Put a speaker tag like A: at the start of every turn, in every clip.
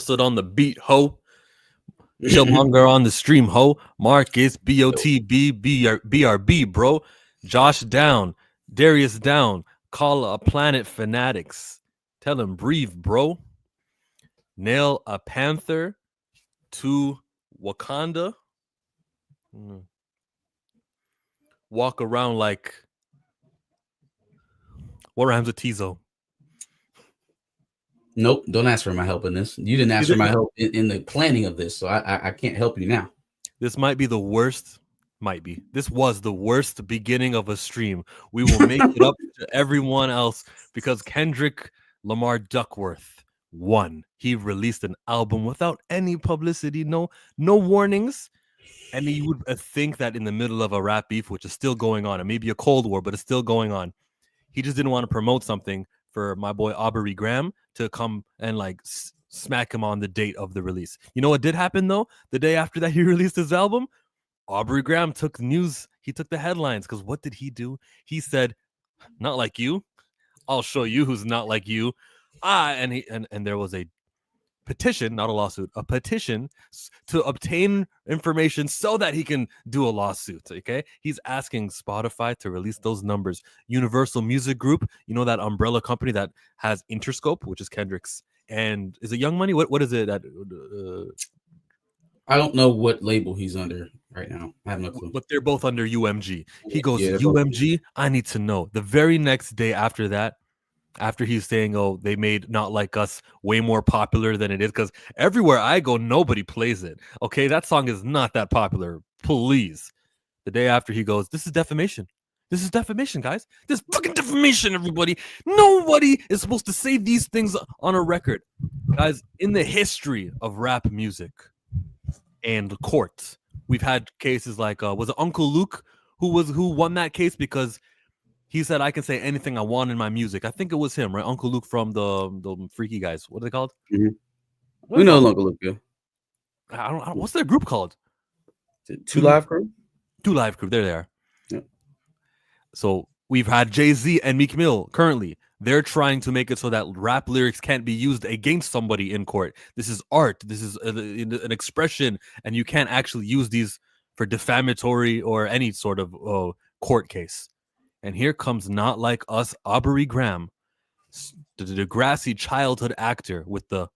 A: posted on the beat, ho. Chillmonger on the stream, ho. Marcus, BOTB, BRB, bro. Josh down. Darius down. Call a planet fanatics. Tell him breathe, bro. Nail a panther to Wakanda. Walk around like. What rhymes with Tizo?
B: Nope, don't ask for my help in this. You didn't ask for my help in the planning of this, so I can't help you now.
A: This might be the worst. Might be. This was the worst beginning of a stream. We will make it up to everyone else because Kendrick Lamar Duckworth won. He released an album without any publicity, no warnings. And you would think that in the middle of a rap beef, which is still going on, and maybe a Cold War, but it's still going on, he just didn't want to promote something for my boy Aubrey Graham to come and like smack him on the date of the release. You know what did happen though? The day after that he released his album, Aubrey Graham took news. He took the headlines because what did he do? He said, "Not like you. I'll show you who's not like you." And there was a petition, not a lawsuit, a petition to obtain information so that he can do a lawsuit. Okay, he's asking Spotify to release those numbers. Universal Music Group, you know that umbrella company that has Interscope, which is Kendrick's, and is it Young Money? What is it that?
B: I don't know what label he's under right now. I have no clue.
A: But they're both under UMG. He goes, UMG, I need to know. The very next day after that, after he's saying, oh, they made Not Like Us way more popular than it is, because everywhere I go, nobody plays it. Okay, that song is not that popular. Please. The day after he goes, this is defamation. This is defamation, guys. This fucking defamation, everybody. Nobody is supposed to say these things on a record. Guys, in the history of rap music and the courts, we've had cases like, was it Uncle Luke who won that case because he said, I can say anything I want in my music. I think it was him, right? Uncle Luke from the Freaky Guys. What are they called?
B: Mm-hmm. We know Uncle Luke. Yeah.
A: I don't. What's their group called?
B: Two Live Crew?
A: Two Live Crew. There they are.
B: Yeah.
A: So we've had Jay-Z and Meek Mill currently. They're trying to make it so that rap lyrics can't be used against somebody in court. This is art. This is an expression, and you can't actually use these for defamatory or any sort of court case. And here comes Not Like Us, Aubrey Graham, the Degrassi childhood actor with the,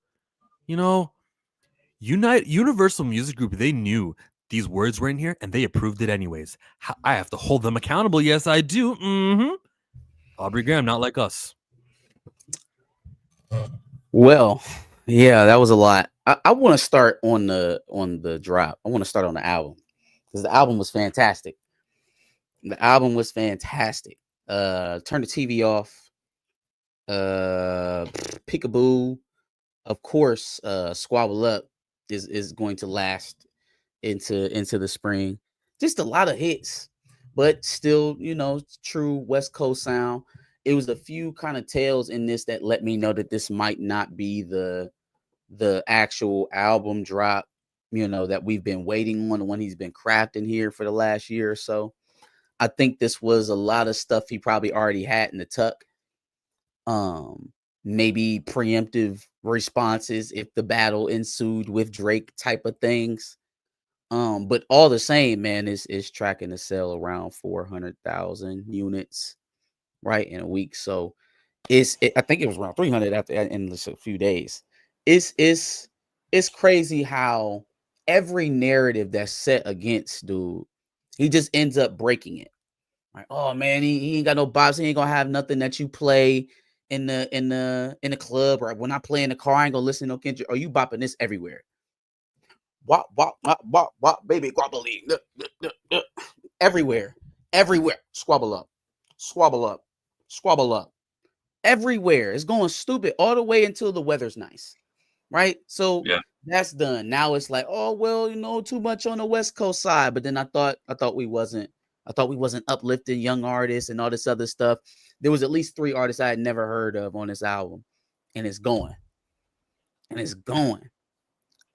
A: Universal Music Group. They knew these words were in here and they approved it anyways. I have to hold them accountable. Yes, I do. Aubrey Graham, Not Like Us.
B: Well, yeah, that was a lot. I want to start on the drop. I want to start on the album because the album was fantastic. The album was fantastic. Turn the TV off. Peekaboo. Of course, Squabble Up is going to last into the spring. Just a lot of hits, but still, true West Coast sound. It was a few kind of tales in this that let me know that this might not be the actual album drop, that we've been waiting on, the one he's been crafting here for the last year or so. I think this was a lot of stuff he probably already had in the tuck. Maybe preemptive responses if the battle ensued with Drake type of things. But all the same, man, is tracking to sell around 400,000 units, right, in a week. So I think it was around 300 in just a few days. It's crazy how every narrative that's set against dude, he just ends up breaking it. Like, oh man, he ain't got no box. He ain't gonna have nothing that you play in the club, or when I play in the car, I ain't gonna listen to no Kendrick. Or you bopping this everywhere. Wop, wop, wop, wop, wop, baby, guabbly. Everywhere. Squabble up. Squabble up. Squabble up. Everywhere. It's going stupid all the way until the weather's nice. Right? So yeah. That's done. Now it's like, oh well, too much on the West Coast side. But then I thought we wasn't uplifting young artists and all this other stuff. There was at least 3 artists I had never heard of on this album, and it's going.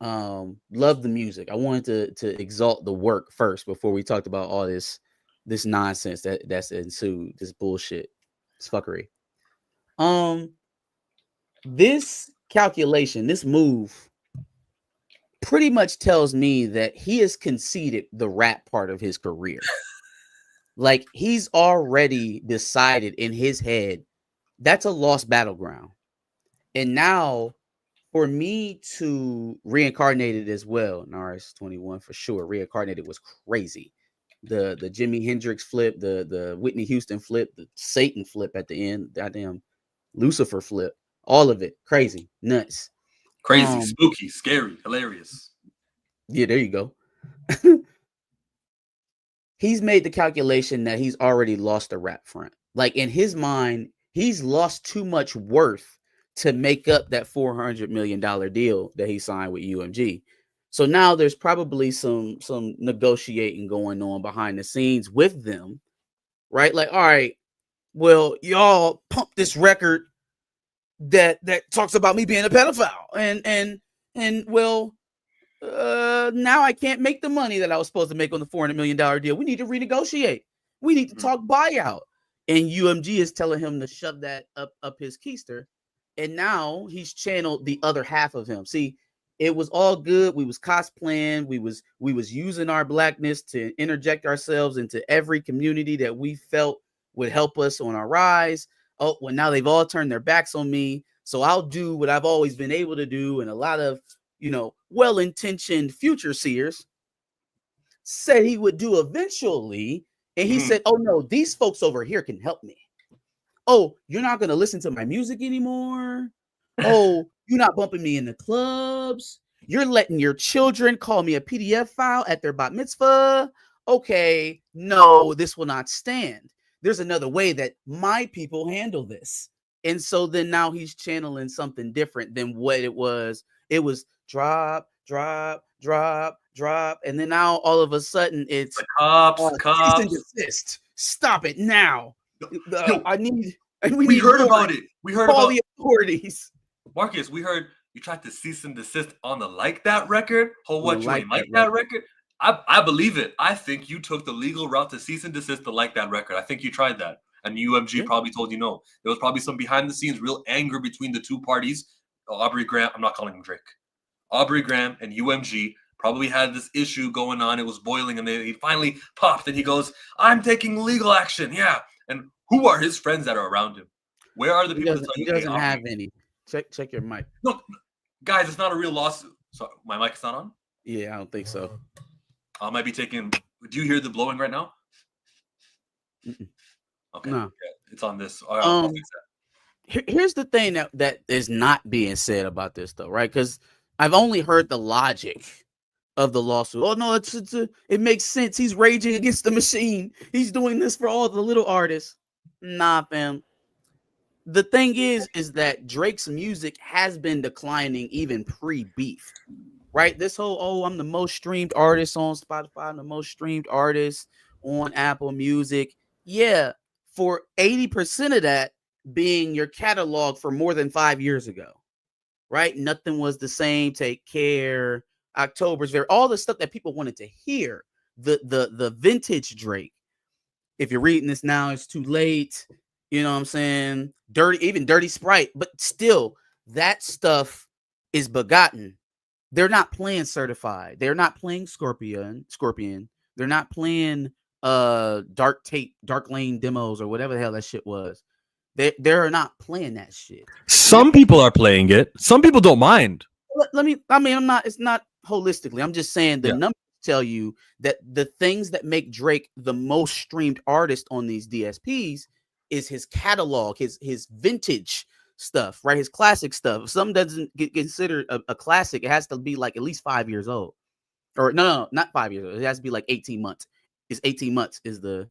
B: Love the music. I wanted to exalt the work first before we talked about all this nonsense that's ensued, this bullshit, this fuckery. This calculation, this move pretty much tells me that he has conceded the rap part of his career. Like he's already decided in his head that's a lost battleground. And now for me to reincarnate it as well, Naris 21 for sure. Reincarnated was crazy. The Jimi Hendrix flip, the Whitney Houston flip, the Satan flip at the end, goddamn Lucifer flip, all of it crazy, nuts.
C: Crazy, spooky, scary, hilarious.
B: Yeah, there you go. He's made the calculation that he's already lost the rap front. Like in his mind, he's lost too much worth to make up that $400 million deal that he signed with UMG. So now there's probably some negotiating going on behind the scenes with them, right? Like, all right, well, y'all pump this record that talks about me being a pedophile, and well, now I can't make the money that I was supposed to make on the $400 million deal. We need to renegotiate. We need to talk buyout. And UMG is telling him to shove that up his keister. And now he's channeled the other half of him. See, it was all good. We was cosplaying. We was using our blackness to interject ourselves into every community that we felt would help us on our rise. Oh, well, now they've all turned their backs on me. So I'll do what I've always been able to do. And a lot of, well-intentioned future seers said he would do eventually. And he said, oh, no, these folks over here can help me. Oh, you're not going to listen to my music anymore. Oh, you're not bumping me in the clubs. You're letting your children call me a PDF file at their bat mitzvah. Okay, no, this will not stand. There's another way that my people handle this. And so then now he's channeling something different than what it was. It was drop, drop, drop, drop. And then now all of a sudden it's
C: the cops.
B: Cease and desist. Stop it now.
C: Yo,
B: we
C: heard about it. We heard
B: all
C: about
B: the authorities.
C: Marcus, we heard you tried to cease and desist on the Like That record. Oh, what, you ain't like
B: that
C: that record? I believe it. I think you took the legal route to cease and desist to Like That record. I think you tried that. And UMG probably told you no. There was probably some behind the scenes real anger between the two parties. Aubrey Graham, I'm not calling him Drake. Aubrey Graham and UMG probably had this issue going on. It was boiling, and he finally popped, and he goes, I'm taking legal action. Yeah. And who are his friends that are around him? Where are the people that tell you?
B: He doesn't have any. Check your mic.
C: No, guys, it's not a real lawsuit. So my mic is not on?
B: Yeah, I don't think so.
C: I might be taking. Do you hear the blowing right now? Okay.
B: No.
C: Yeah, it's on this. I'll fix that.
B: Here's the thing that is not being said about this, though, right? Because I've only heard the logic of the lawsuit. Oh, no, it makes sense. He's raging against the machine. He's doing this for all the little artists. Nah, fam. The thing is that Drake's music has been declining even pre-beef, right? This whole, I'm the most streamed artist on Spotify, I'm the most streamed artist on Apple Music. Yeah, for 80% of that being your catalog for more than 5 years ago, right? Nothing was the same. Take Care, October's Very, all the stuff that people wanted to hear. The vintage Drake. If you're reading this now, it's too late. You know what I'm saying? Dirty Sprite, but still, that stuff is begotten. They're not playing Certified. They're not playing Scorpion. They're not playing Dark Lane demos or whatever the hell that shit was. They're not playing that shit.
A: Some people are playing it. Some people don't mind.
B: It's not holistically. I'm just saying the numbers tell you that the things that make Drake the most streamed artist on these DSPs is his catalog, his vintage stuff, right? His classic stuff. If something doesn't get considered a classic, it has to be like at least 5 years old. Or no, not 5 years old. It has to be like 18 months. It's 18 months is the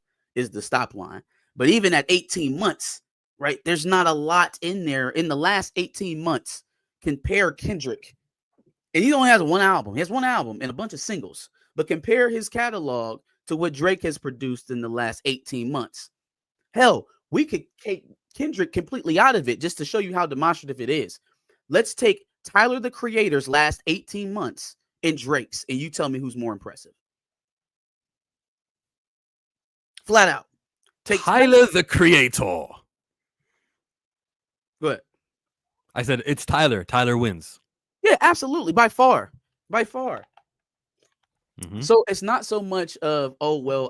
B: stop line. But even at 18 months, right, there's not a lot in there. In the last 18 months, compare Kendrick. And he only has one album. He has one album and a bunch of singles. But compare his catalog to what Drake has produced in the last 18 months. Hell, we could take Kendrick completely out of it just to show you how demonstrative it is. Let's take Tyler, the Creator's last 18 months and Drake's, and you tell me who's more impressive. Flat out.
A: Take Tyler, the Creator.
B: Go ahead.
A: I said it's Tyler. Tyler wins.
B: Yeah, absolutely. By far. by far.
A: Mhm.
B: So it's not so much of, oh well,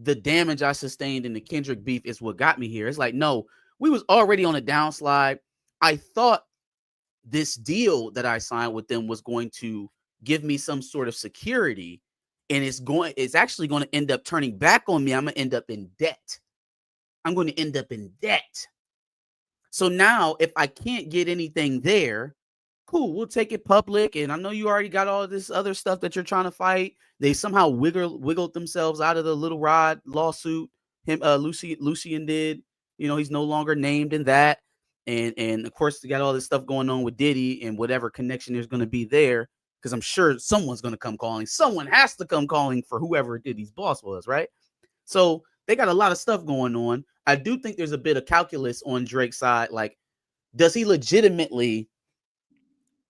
B: the damage I sustained in the Kendrick beef is what got me here. It's like, no, we was already on a downslide. I thought this deal that I signed with them was going to give me some sort of security, and it's actually going to end up turning back on me. I'm going to end up in debt. I'm going to end up in debt. So now if I can't get anything there, cool, we'll take it public. And I know you already got all this other stuff that you're trying to fight. They somehow wiggled themselves out of the Little Rod lawsuit. Lucian did. He's no longer named in that. And of course, they got all this stuff going on with Diddy and whatever connection there's going to be there. Because I'm sure someone's going to come calling. Someone has to come calling for whoever Diddy's boss was, right? So they got a lot of stuff going on. I do think there's a bit of calculus on Drake's side. Like, does he legitimately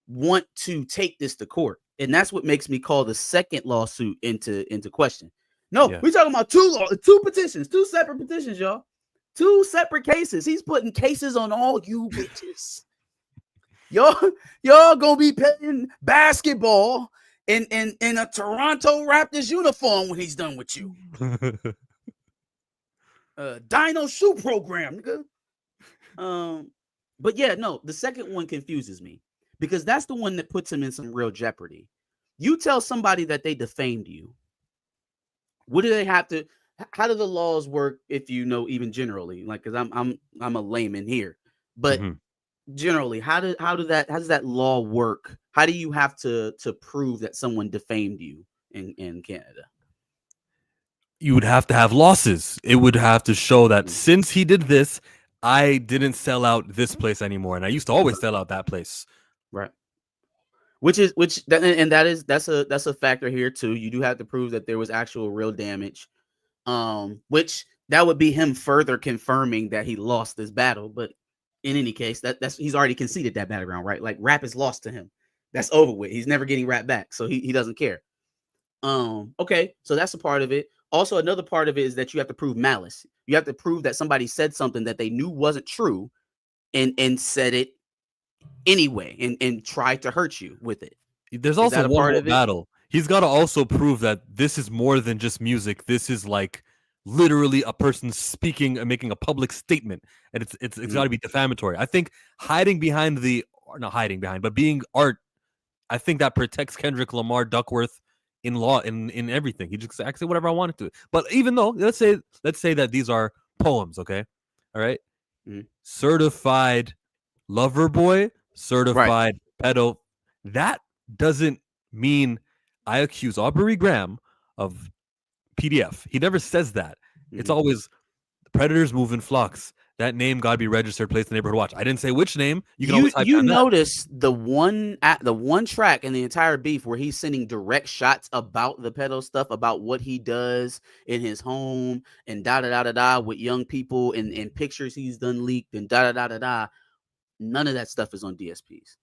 B: want to take this to court? And that's what makes me call the second lawsuit into question. No,
A: Yeah.
B: we're talking about two petitions, two separate petitions, y'all. Two separate cases. He's putting cases on all you bitches. Y'all gonna be playing basketball in a Toronto Raptors uniform when he's done with you. Dino shoe program, nigga. But yeah, no, the second one confuses me because that's the one that puts him in some real jeopardy. You tell somebody that they defamed you. What do they have to? How do the laws work? If you know, even generally, like, because I'm a layman here, but
A: Mhm.
B: generally, how does that law work? How do you have to prove that someone defamed you in Canada?
A: You would have to have losses. It would have to show that
B: Mhm.
A: since he did this, I didn't sell out this place anymore, and I used to always sell out that place.
B: Right. That's a factor here too. You do have to prove that there was actual real damage. Which that would be him further confirming that he lost this battle. But in any case, that's he's already conceded that battleground, right? Like, rap is lost to him. That's over with. He's never getting rap back, so he doesn't care. Okay, so that's a part of it. Also, another part of it is that you have to prove malice. You have to prove that somebody said something that they knew wasn't true and said it anyway and tried to hurt you with it.
A: There's
B: Is
A: also
B: that a
A: one
B: part
A: more
B: of it?
A: battle. He's got to also prove that this is more than just music. This is like literally a person speaking and making a public statement, and it's got to be defamatory. I think hiding behind or not hiding behind, but being art, I think that protects Kendrick Lamar Duckworth in law in everything. He just I can say whatever I wanted to. But even though let's say that these are poems, okay, all right,
B: Mhm.
A: certified lover boy,
B: Right.
A: certified pedo. That doesn't mean I accuse Aubrey Graham of PDF. He never says that. It's
B: Mhm.
A: always the predators move in flocks. That name got to be registered, placed in the neighborhood watch. I didn't say which name. You can always hide
B: You
A: behind that.
B: notice the one track in the entire beef where he's sending direct shots about the pedo stuff, about what he does in his home and da da da da da with young people and pictures he's done leaked and da da da da da. None of that stuff is on DSPs.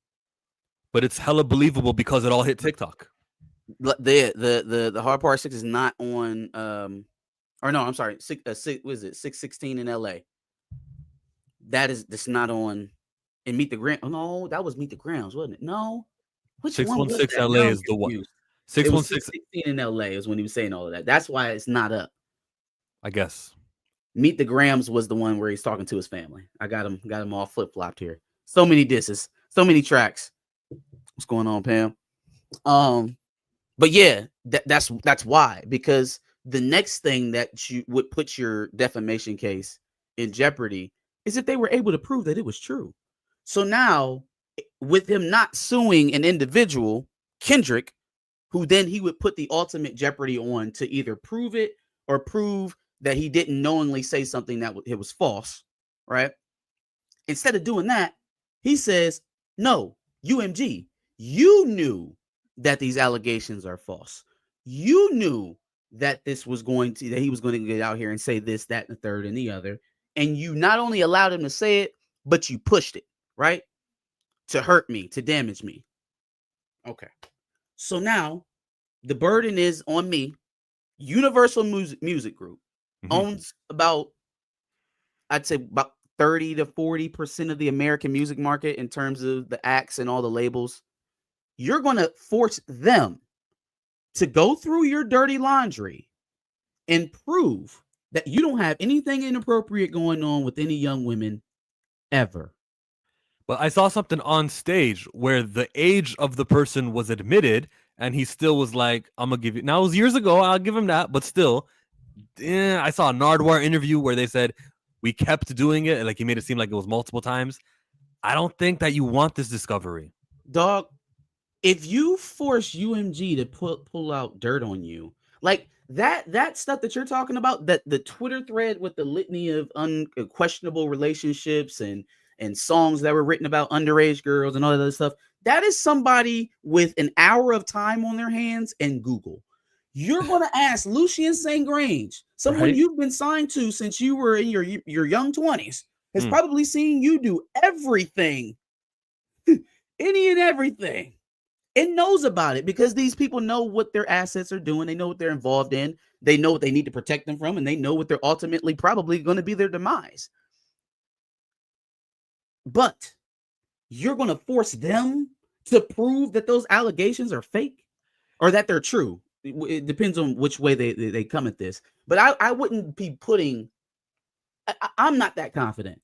A: But it's hella believable because it all hit TikTok.
B: The hard part 6 is not on or no, I'm sorry, what is it? 616 in LA. That's not on. And Meet the Grams. Oh, no, that was Meet the Grams, wasn't it? No. Which one was
A: 616
B: that?
A: LA
B: Now I'm
A: is the one.
B: confused. It was
A: 616,
B: 616 in LA is when he was saying all of that. That's why it's not up.
A: I guess.
B: Meet the Grams was the one where he's talking to his family. I got him all flip-flopped here. So many disses, so many tracks. What's going on, Pam? But yeah, that's why, because the next thing that you would put your defamation case in jeopardy is if they were able to prove that it was true. So now, with him not suing an individual, Kendrick, who then he would put the ultimate jeopardy on to either prove it or prove that he didn't knowingly say something that it was false, right? Instead of doing that, he says, no, UMG, you knew that these allegations are false. You knew that that he was going to get out here and say this, that, and the third, and the other. And you not only allowed him to say it, but you pushed it, right? To hurt me, to damage me. Okay. So now the burden is on me. Universal Music Group owns about, I'd say about 30 to 40% of the American music market in terms of the acts and all the labels. you're going to force them to go through your dirty laundry and prove that you don't have anything inappropriate going on with any young women ever.
A: But I saw something on stage where the age of the person was admitted, and he still was like, "I'm gonna give you." Now it was years ago. I'll give him that, but still, I saw a Nardwuar interview where they said we kept doing it, and like he made it seem like it was multiple times. I don't think that you want this discovery,
B: dog. If you force UMG to pull out dirt on you, like that stuff that you're talking about, that the Twitter thread with the litany of unquestionable relationships and songs that were written about underage girls and all that other stuff, that is somebody with an hour of time on their hands and Google. You're going to ask Lucien St. Grange, someone
A: right?
B: you've been signed to since you were in your young 20s, has probably seen you do everything, any and everything, and knows about it, because these people know what their assets are doing. They know what they're involved in. They know what they need to protect them from, and they know what they're ultimately probably going to be their demise. But you're going to force them to prove that those allegations are fake or that they're true. It depends on which way they come at this. But I wouldn't be putting, I'm not that confident.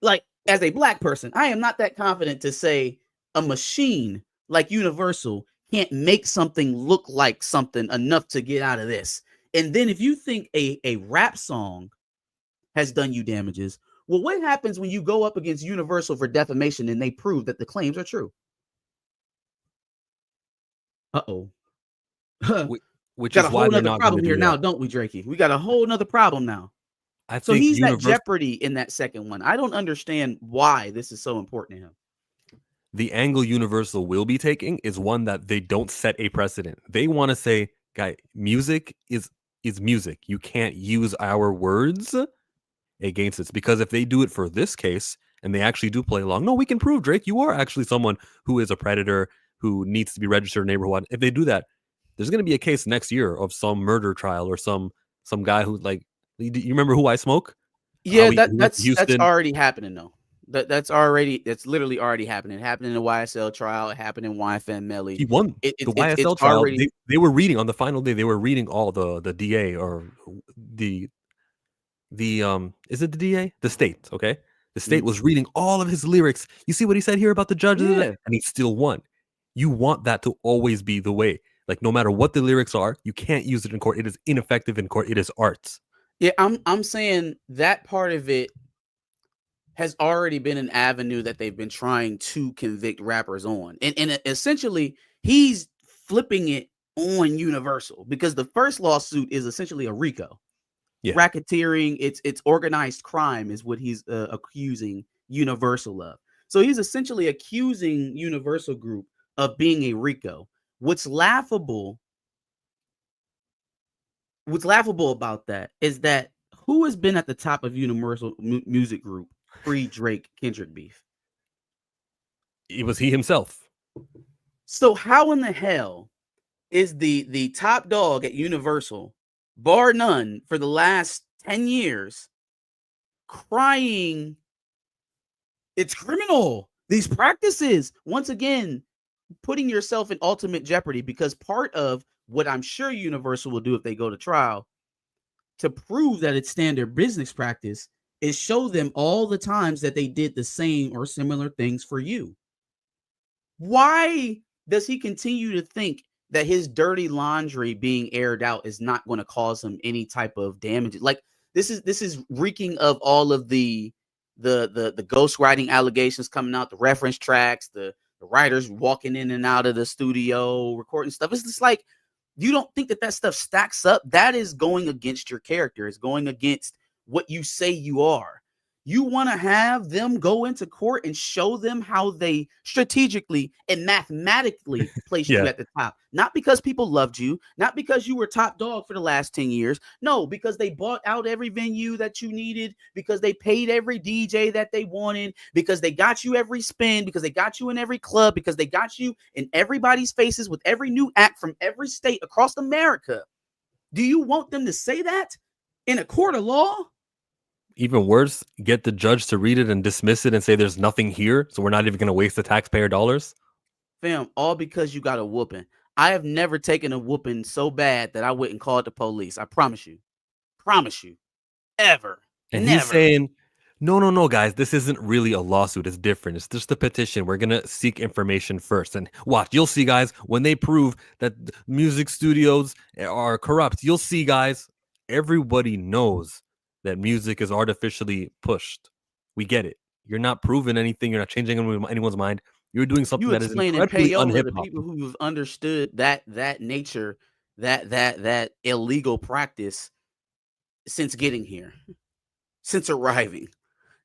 B: Like, as a black person, I am not that confident to say a machine like Universal can't make something look like something enough to get out of this. And then if you think a rap song has done you damages, well, what happens when you go up against Universal for defamation and they prove that the claims are true? Uh-oh.
A: Which
B: got
A: is
B: a
A: why
B: whole
A: they're
B: nother
A: not
B: problem
A: going to
B: here
A: do
B: now,
A: that.
B: don't we, Drakey? We got a whole nother problem now.
A: I
B: So
A: think
B: he's at
A: Universal,
B: jeopardy in that second one. I don't understand why this is so important to him.
A: the angle Universal will be taking is one that they don't set a precedent. They want to say, guy, music is music. You can't use our words against it, because if they do it for this case and they actually do play along, no, we can prove, Drake, you are actually someone who is a predator who needs to be registered neighborhood. If they do that, there's going to be a case next year of some murder trial or some guy who, like, you remember Who I Smoke?
B: Yeah,
A: He went to
B: that's
A: Houston.
B: already happening though. That's literally already happening. It happened in the YSL trial. It happened in YFN Melly.
A: He won the YSL
B: It's
A: trial.
B: already.
A: They were reading on the final day. They were reading all the DA or the is it the DA? The state, okay? The state was reading all of his lyrics. You see what he said here about the judges,
B: Yeah.
A: and he still won. You want that to always be the way. Like, no matter what the lyrics are, you can't use it in court. It is ineffective in court. It is art.
B: Yeah, I'm saying that part of it has already been an avenue that they've been trying to convict rappers on. And essentially he's flipping it on Universal, because the first lawsuit is essentially a RICO.
A: Yeah.
B: Racketeering, it's organized crime is what he's accusing Universal of. So he's essentially accusing Universal Group of being a RICO. What's laughable about that is that who has been at the top of Universal Music Group pre-Drake Kendrick beef?
A: It was he himself.
B: So how in the hell is the top dog at Universal, bar none, for the last 10 years crying it's criminal, these practices, once again putting yourself in ultimate jeopardy? Because part of what I'm sure Universal will do if they go to trial to prove that it's standard business practice is show them all the times that they did the same or similar things for you. Why does he continue to think that his dirty laundry being aired out is not going to cause him any type of damage? Like, this is reeking of all of the ghostwriting allegations coming out, the reference tracks, the writers walking in and out of the studio recording stuff. It's just like, you don't think that stuff stacks up? That is going against your character. It's going against what you say you are. You want to have them go into court and show them how they strategically and mathematically placed you at the top. Not because people loved you, not because you were top dog for the last 10 years. No, because they bought out every venue that you needed, because they paid every DJ that they wanted, because they got you every spin, because they got you in every club, because they got you in everybody's faces with every new act from every state across America. Do you want them to say that in a court of law?
A: Even worse, get the judge to read it and dismiss it and say there's nothing here, so we're not even going to waste the taxpayer dollars.
B: Fam, all because you got a whooping. I have never taken a whooping so bad that I wouldn't call the police. I promise you. Promise you. Ever.
A: And he's
B: Never.
A: saying, no, guys, this isn't really a lawsuit. It's different. It's just a petition. We're going to seek information first. And watch, you'll see, guys, when they prove that music studios are corrupt, you'll see, guys, everybody knows that music is artificially pushed. We get it. You're not proving anything. You're not changing anyone's mind. You're doing something
B: You
A: that is
B: explaining
A: incredibly
B: payola to
A: unhip hop.
B: people who've understood that nature, that illegal practice since getting here, since arriving.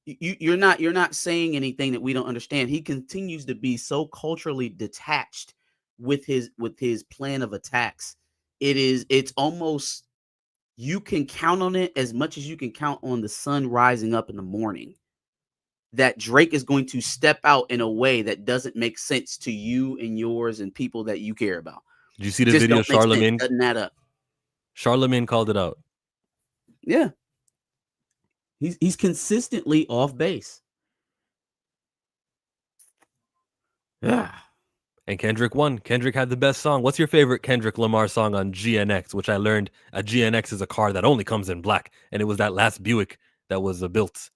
B: You're not saying anything that we don't understand. He continues to be so culturally detached with his plan of attacks. It's almost, you can count on it as much as you can count on the sun rising up in the morning, that Drake is going to step out in a way that doesn't make sense to you and yours and people that you care about.
A: Did you see the
B: Just
A: video?
B: don't make sense.
A: Charlemagne
B: Doesn't add up.
A: Charlemagne called it out.
B: Yeah. He's consistently off base. Yeah.
A: And Kendrick won. Kendrick had the best song. What's your favorite Kendrick Lamar song on GNX? Which I learned a GNX is a car that only comes in black. And it was that last Buick that was built.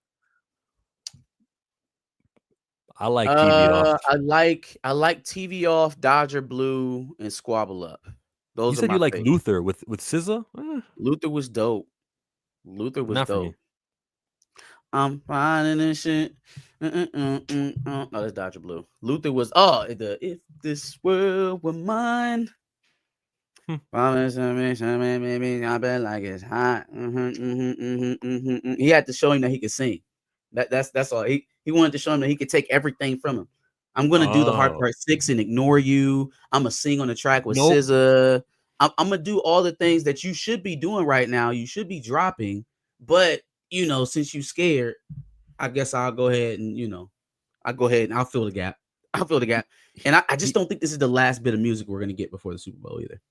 A: I like TV Off.
B: I like TV Off, Dodger Blue, and Squabble Up. Those
A: You
B: are
A: said
B: my
A: you like
B: favorites.
A: Luther with SZA?
B: Luther was dope. Luther was
A: Not for
B: dope.
A: me.
B: I'm finding this shit. Oh, that's Dodger Blue. Luther was if this world were mine. Maybe I bet like it's hot. He had to show him that he could sing. That's all. He wanted to show him that he could take everything from him. I'm gonna do the hard part 6 and ignore you. I'm gonna sing on the track with SZA. I'm gonna do all the things that you should be doing right now. You should be dropping, but since you scared, I guess I'll go ahead and I'll fill the gap. And I just don't think this is the last bit of music we're gonna get before the Super Bowl either.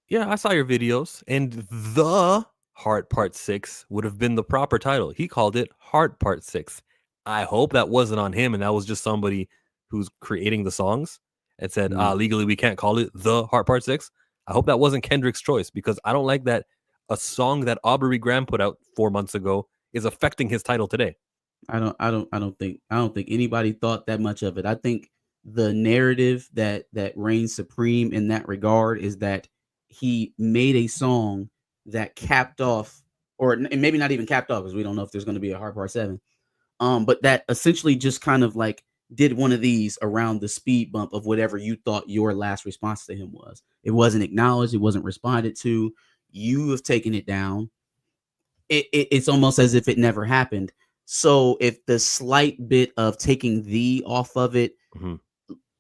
A: Yeah, I saw your videos, and the Heart Part 6 would have been the proper title. He called it Heart Part 6. I hope that wasn't on him, and that was just somebody who's creating the songs and said, legally, we can't call it the Heart Part 6. I hope that wasn't Kendrick's choice, because I don't like that a song that Aubrey Graham put out 4 months ago is affecting his title today.
B: I don't think anybody thought that much of it. I think the narrative that reigns supreme in that regard is that he made a song that capped off, or maybe not even capped off, because we don't know if there's going to be a Hard Part 7. But that essentially just kind of like did one of these around the speed bump of whatever you thought your last response to him was. It wasn't acknowledged. It wasn't responded to. You have taken it down. It's almost as if it never happened. So if the slight bit of taking the off of it,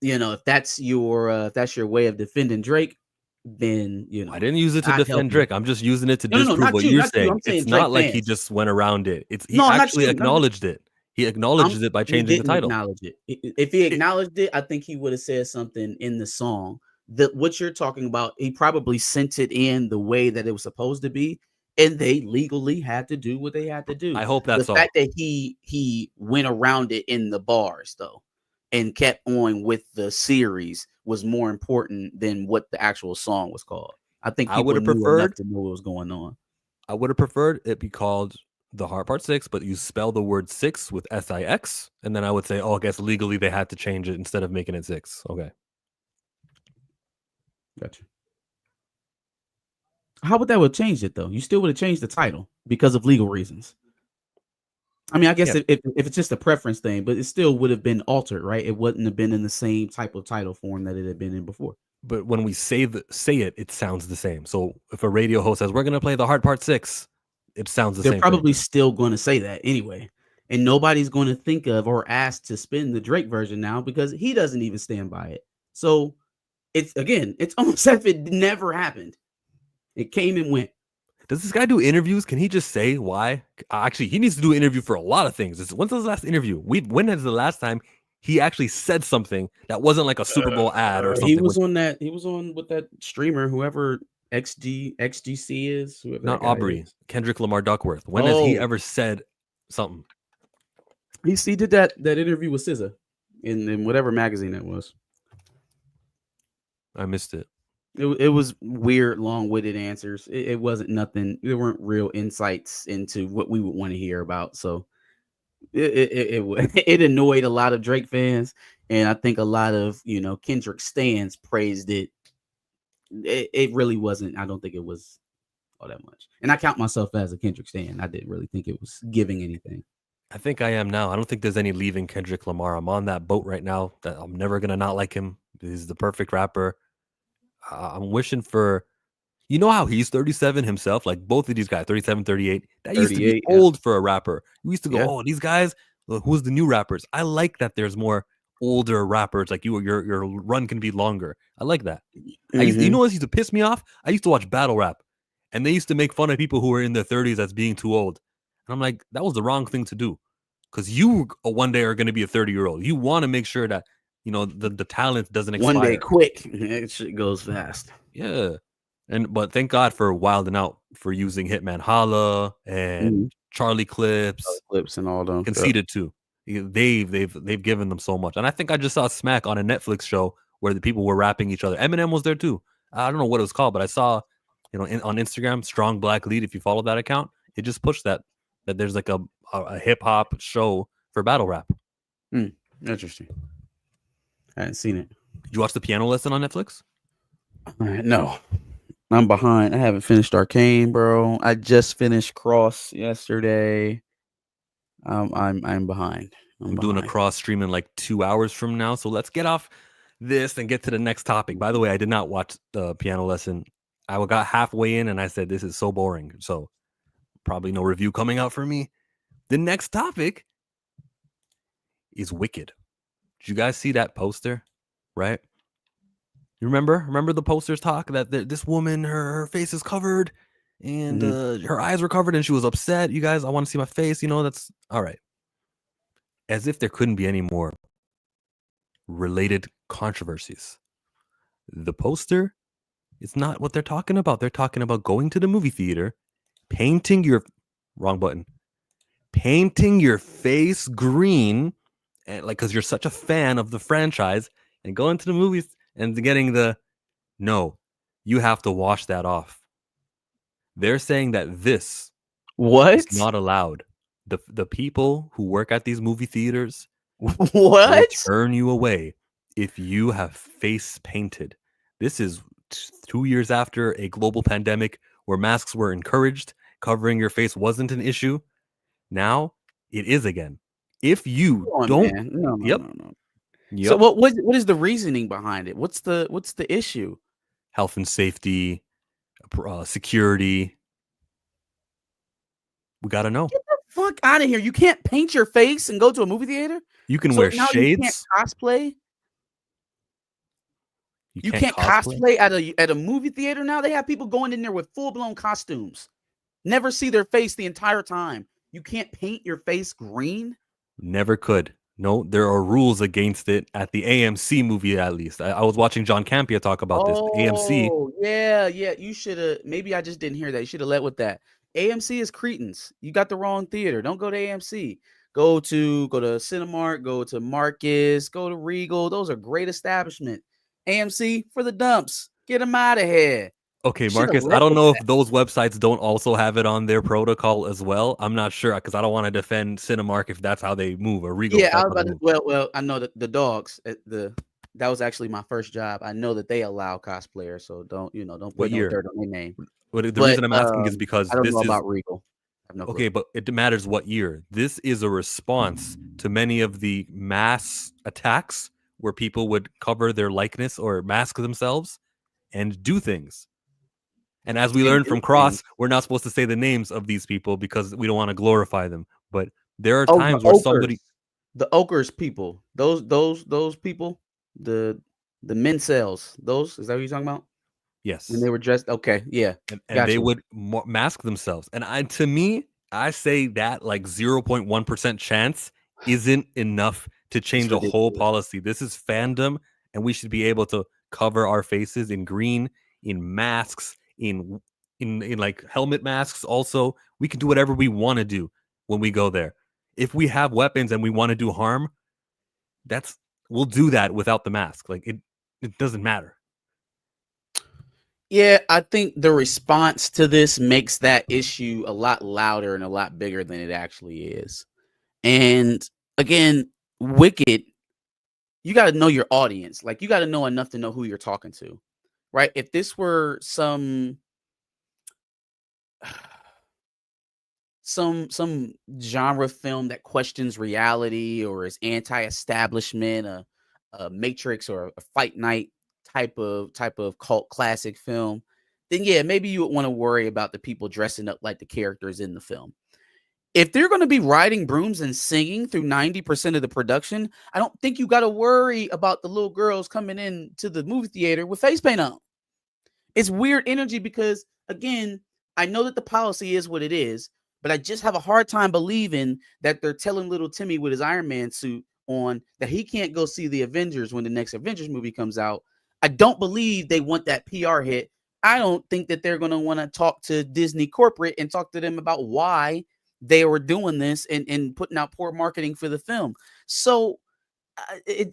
B: if that's your way of defending Drake, then
A: I didn't use it to defend Drake. I'm just using it to disprove what you're saying. It's not like he just went around it. He actually acknowledged it. He acknowledges it by changing the title.
B: Acknowledge it. If he acknowledged it, I think he would have said something in the song. That what you're talking about, he probably sent it in the way that it was supposed to be, and they legally had to do what they had to do.
A: I hope that's
B: the fact that he went around it in the bars though, and kept on with the series was more important than what the actual song was called. I think
A: I would have preferred
B: to know what was going on.
A: I would have preferred it be called The Heart Part 6, but you spell the word 6 with SIX, and then I would say, I guess legally they had to change it instead of making it 6. Okay.
B: Gotcha. How would that have changed it though? You still would have changed the title because of legal reasons. I mean, I guess if it's just a preference thing, but it still would have been altered, right? It wouldn't have been in the same type of title form that it had been in before.
A: But when we say it, it sounds the same. So if a radio host says, we're going to play The Heart Part 6, it sounds the same.
B: They're probably still going to say that anyway. And nobody's going to think of or ask to spin the Drake version now because he doesn't even stand by it. So it's almost as if it never happened. It came and went.
A: Does this guy do interviews? Can he just say why? Actually, he needs to do an interview for a lot of things. When's his last interview? When is the last time he actually said something that wasn't like a Super Bowl ad or something?
B: He was on with that streamer, whoever XGC is.
A: Not Aubrey. Is. Kendrick Lamar Duckworth. When has he ever said something?
B: He did that interview with SZA in whatever magazine that was.
A: I missed it.
B: It was weird, long-witted answers. It wasn't nothing. There weren't real insights into what we would want to hear about. So it annoyed a lot of Drake fans, and I think a lot of Kendrick stans praised it. It really wasn't. I don't think it was all that much. And I count myself as a Kendrick stan. I didn't really think it was giving anything.
A: I think I am now. I don't think there's any leaving Kendrick Lamar. I'm on that boat right now. That I'm never gonna not like him. He's the perfect rapper. I'm wishing for. You know how he's 37 himself? Like both of these guys, 37, 38. That used to be
B: 38, yeah.
A: old for a rapper. We used to go,
B: Yeah.
A: oh, these guys, who's the new rappers? I like that there's more older rappers. Like your run can be longer. I like that. You know what used to piss me off? I used to watch battle rap, and they used to make fun of people who were in their 30s as being too old. And I'm like, that was the wrong thing to do, because you one day are going to be a 30-year-old. You want to make sure that the talent doesn't expire.
B: One day, quick, that shit goes fast.
A: Yeah. But thank God for Wildin' Out for using Hitman Holla and Charlie Clips
B: and all them.
A: Conceited too. They've given them so much. And I think I just saw Smack on a Netflix show where the people were rapping each other. Eminem was there too. I don't know what it was called, but I saw on Instagram, Strong Black Lead. If you follow that account, it just pushed that there's like a hip hop show for battle rap.
B: Interesting. I hadn't seen it.
A: Did you watch the Piano Lesson on Netflix?
B: No. I'm behind. I haven't finished Arcane, bro. I just finished Cross yesterday. I'm behind.
A: I'm doing a cross stream in like 2 hours from now. So let's get off this and get to the next topic. By the way, I did not watch the Piano Lesson. I got halfway in and I said, this is so boring. So probably no review coming out for me. The next topic is Wicked. Did you guys see that poster? Right? You remember the posters talk that this woman, her face is covered and her eyes were covered and she was upset. You guys, I want to see my face. That's all right. As if there couldn't be any more related controversies. The poster is not what they're talking about. They're talking about going to the movie theater, painting your face green, and because you're such a fan of the franchise, and going to the movies and getting no, you have to wash that off. They're saying that this is not allowed. The people who work at these movie theaters will turn you away if you have face painted. This is 2 years after a global pandemic where masks were encouraged, covering your face wasn't an issue. Now it is again. If you don't,
B: no.
A: Yep.
B: So what is the reasoning behind it? What's the issue?
A: Health and safety, security. We got to know.
B: Get the fuck out of here. You can't paint your face and go to a movie theater?
A: You can wear shades.
B: You can't cosplay? You can't cosplay at a movie theater now? They have people going in there with full-blown costumes. Never see their face the entire time. You can't paint your face green?
A: Never could. No, there are rules against it at the AMC movie, at least. I was watching John Campia talk about this. The AMC.
B: Oh, yeah. You should have. Maybe I just didn't hear that. You should have led with that. AMC is cretins. You got the wrong theater. Don't go to AMC. Go to Cinemark. Go to Marcus. Go to Regal. Those are great establishments. AMC for the dumps. Get them out of here.
A: Okay, Marcus, I don't know if those websites don't also have it on their protocol as well. I'm not sure because I don't want to defend Cinemark if that's how they move, or Regal.
B: Yeah, I was about to, well, I know that the dogs, that was actually my first job. I know that they allow cosplayers, so don't put no dirt on their name.
A: The reason I'm asking is because
B: I don't know about Regal.
A: Okay, but it matters what year. This is a response to many of the mass attacks where people would cover their likeness or mask themselves and do things. And as we learned from Cross, we're not supposed to say the names of these people because we don't want to glorify them. But there are times where
B: the Okers people, those people, the men cells, is that what you're talking about?
A: Yes.
B: When they were dressed, okay, yeah.
A: And they would mask themselves. And to me, I say that like 0.1% chance isn't enough to change a whole policy. This is fandom, and we should be able to cover our faces in green, in masks, in like helmet masks. Also, we can do whatever we want to do when we go there. If we have weapons and we want to do harm, we'll do that without the mask. Like it doesn't matter.
B: Yeah, I think the response to this makes that issue a lot louder and a lot bigger than it actually is. And again, Wicked, you got to know your audience. Like, you got to know enough to know who you're talking to, right? If this were some genre film that questions reality or is anti-establishment, a Matrix or a Fight Night type of cult classic film, then yeah, maybe you would want to worry about the people dressing up like the characters in the film. If they're going to be riding brooms and singing through 90% of the production, I don't think you got to worry about the little girls coming in to the movie theater with face paint on. It's weird energy because, again, I know that the policy is what it is, but I just have a hard time believing that they're telling little Timmy with his Iron Man suit on that he can't go see the Avengers when the next Avengers movie comes out. I don't believe they want that PR hit. I don't think that they're going to want to talk to Disney corporate and talk to them about why they were doing this and putting out poor marketing for the film. So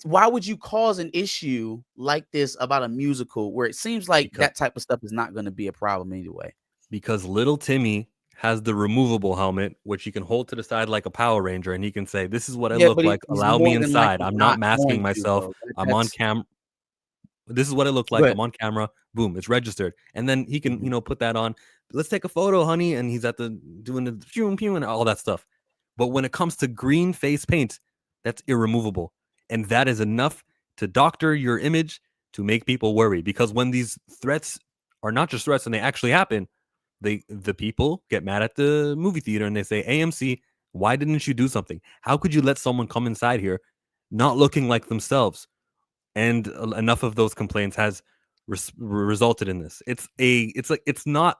B: why would you cause an issue like this about a musical where it seems like
A: Because,
B: that type of stuff is not going to be a problem anyway?
A: because little Timmy has the removable helmet, which he can hold to the side like a Power Ranger, and he can say, "This is what I
B: Yeah,
A: look
B: but
A: like.
B: he's
A: Allow me
B: more than
A: inside.
B: likely
A: I'm not
B: not
A: masking
B: going to
A: myself.
B: though.
A: I'm on
B: That's
A: cam. This is what it looked like.
B: good.
A: I'm on camera. Boom, it's registered." And then he can,
B: Mhm.
A: put that on. Let's take a photo, honey. And he's at the doing the pew pew and all that stuff. But when it comes to green face paint, that's irremovable. And that is enough to doctor your image to make people worry. Because when these threats are not just threats and they actually happen, the people get mad at the movie theater and they say, AMC, why didn't you do something? How could you let someone come inside here not looking like themselves? And enough of those complaints has resulted in this. It's not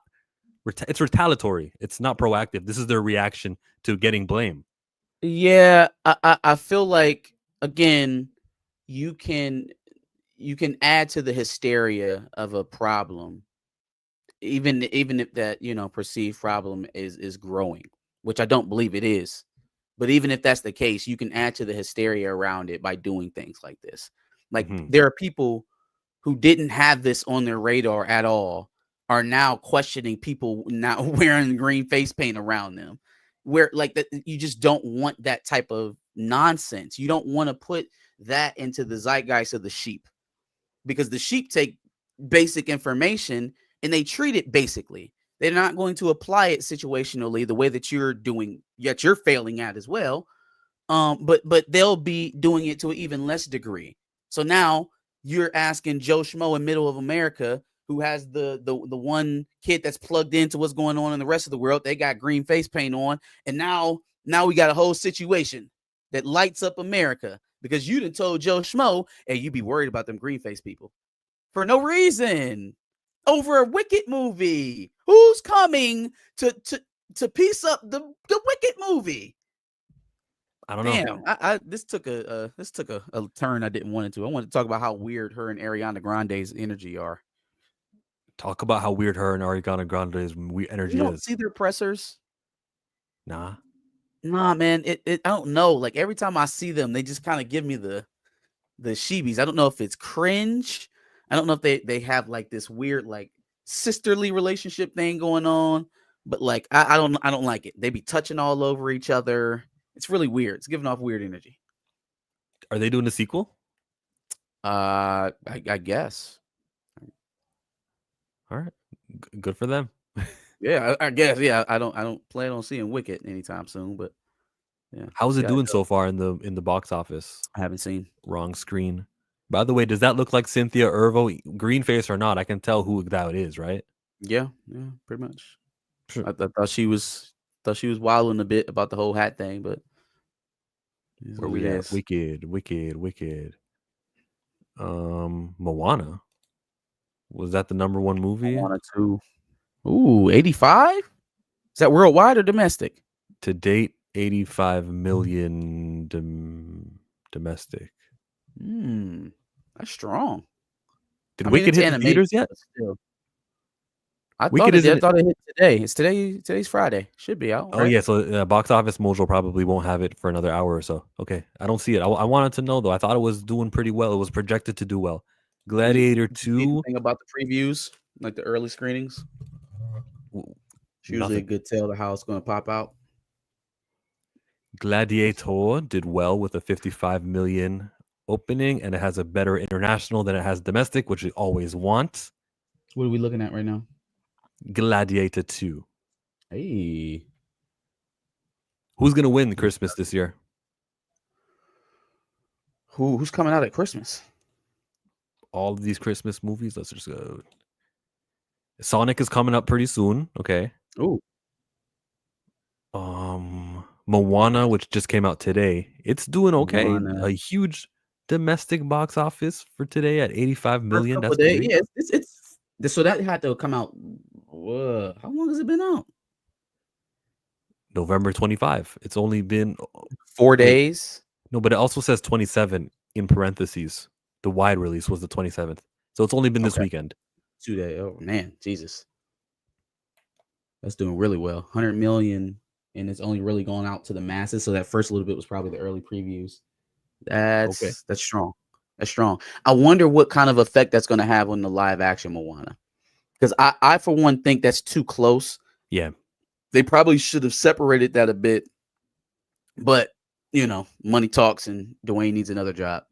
A: it's retaliatory. It's not proactive. This is their reaction to getting blame.
B: Yeah, I feel like, again, you can add to the hysteria of a problem, even if that perceived problem is growing, which I don't believe it is. But even if that's the case, you can add to the hysteria around it by doing things like this. Like,
A: Mhm.
B: there are people who didn't have this on their radar at all are now questioning people not wearing green face paint around them. Where, like, that, you just don't want that type of nonsense. You don't want to put that into the zeitgeist of the sheep, because the sheep take basic information and they treat it basically. They're not going to apply it situationally the way that you're doing, yet you're failing at as well. But they'll be doing it to an even less degree. So now you're asking Joe Schmo in middle of America, who has the one kid that's plugged into what's going on in the rest of the world. They got green face paint on, and now we got a whole situation that lights up America because you done told Joe Schmo, hey, you be worried about them green face people for no reason over a Wicked movie. Who's coming to piece up the Wicked movie?
A: I don't know.
B: Damn, I this took a turn I didn't want it to. I wanted to talk about how weird her and Ariana Grande's energy are.
A: Talk about how weird her and Ariana Grande's energy
B: You don't
A: is.
B: see their pressers?
A: Nah.
B: Nah, man. It I don't know. Like, every time I see them, they just kind of give me the sheebies. I don't know if it's cringe. I don't know if they have like this weird like sisterly relationship thing going on, but like I don't like it. They be touching all over each other. It's really weird. It's giving off weird energy.
A: Are they doing a sequel?
B: I guess.
A: All right. Good for them.
B: Yeah, I guess. Yeah, I don't plan on seeing Wicked anytime soon, but yeah.
A: How's
B: see
A: it
B: how
A: doing
B: goes.
A: so far in the box office?
B: I haven't seen.
A: Wrong screen. By the way, does that look like Cynthia Erivo? Green face or not, I can tell who that is, right?
B: Yeah, pretty much.
A: Sure.
B: I thought she was wilding a bit about the whole hat thing, but it is
A: Where
B: what it
A: we at?
B: is.
A: Wicked. Moana. Was that the number one
B: I
A: movie?
B: wanted to. Ooh, 85? Is that worldwide or domestic?
A: To date, 85 million domestic.
B: That's strong.
A: Did
B: I mean,
A: Wicked
B: it's
A: hit the
B: animation,
A: theaters yet?
B: but still. I
A: Wicked
B: thought it did. I
A: isn't.
B: thought it hit today. It's today. Today's Friday. Should be out,
A: Oh
B: right?
A: yeah, so Box Office Mojo probably won't have it for another hour or so. Okay, I don't see it. I wanted to know though. I thought it was doing pretty well. It was projected to do well. Gladiator
B: Did you see
A: 2.
B: anything about the previews? Like the early screenings.
A: W-
B: It's usually a
A: Nothing.
B: good tell to how it's going to pop out.
A: Gladiator did well with a 55 million opening, and it has a better international than it has domestic, which we always want.
B: What are we looking at right now?
A: Gladiator 2.
B: Hey,
A: Who's gonna win Christmas this year?
B: who's coming out at Christmas?
A: All of these Christmas movies. Let's just go. Sonic is coming up pretty soon. Okay.
B: Oh,
A: Moana, which just came out today, it's doing okay.
B: Moana.
A: A huge domestic box office for today at 85
B: First
A: million.
B: couple
A: That's
B: of days.
A: great.
B: Yeah, so that had to come out. How long has it been out?
A: November 25. It's only been
B: 4
A: wait,
B: days.
A: no, but it also says 27 in parentheses. The wide release was the 27th. So it's only been this
B: Okay.
A: weekend.
B: 2 days. Oh man, Jesus. That's doing really well. 100 million, and it's only really going out to the masses. So that first little bit was probably the early previews. That's strong. That's strong. I wonder what kind of effect that's going to have on the live action Moana. Because I for one think that's too close.
A: Yeah.
B: They probably should have separated that a bit. But money talks, and Dwayne needs another job.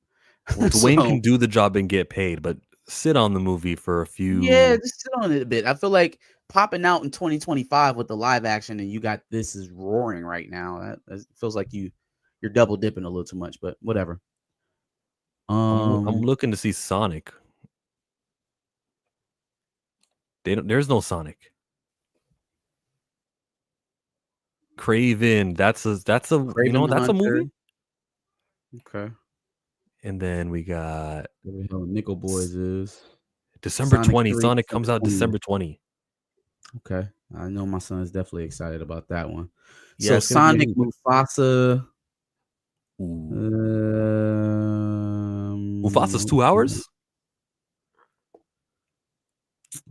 A: Well, Dwayne can do the job and get paid, but sit on the movie for a few.
B: Yeah, just sit on it a bit. I feel like popping out in 2025 with the live action, and you got This Is Roaring right now. That feels like you're double dipping a little too much, but whatever.
A: I'm looking to see Sonic. There's no Sonic. Craven. That's a
B: Kraven
A: that's a movie.
B: Hunter. Okay.
A: And then we got
B: What the hell Nickel Boys is
A: December
B: Sonic
A: 20.
B: 3,
A: Sonic comes out
B: 20.
A: December 20.
B: Okay. I know my son is definitely excited about that one.
A: Yeah,
B: So
A: it's gonna be
B: Sonic, Mufasa.
A: Mufasa's 2 hours.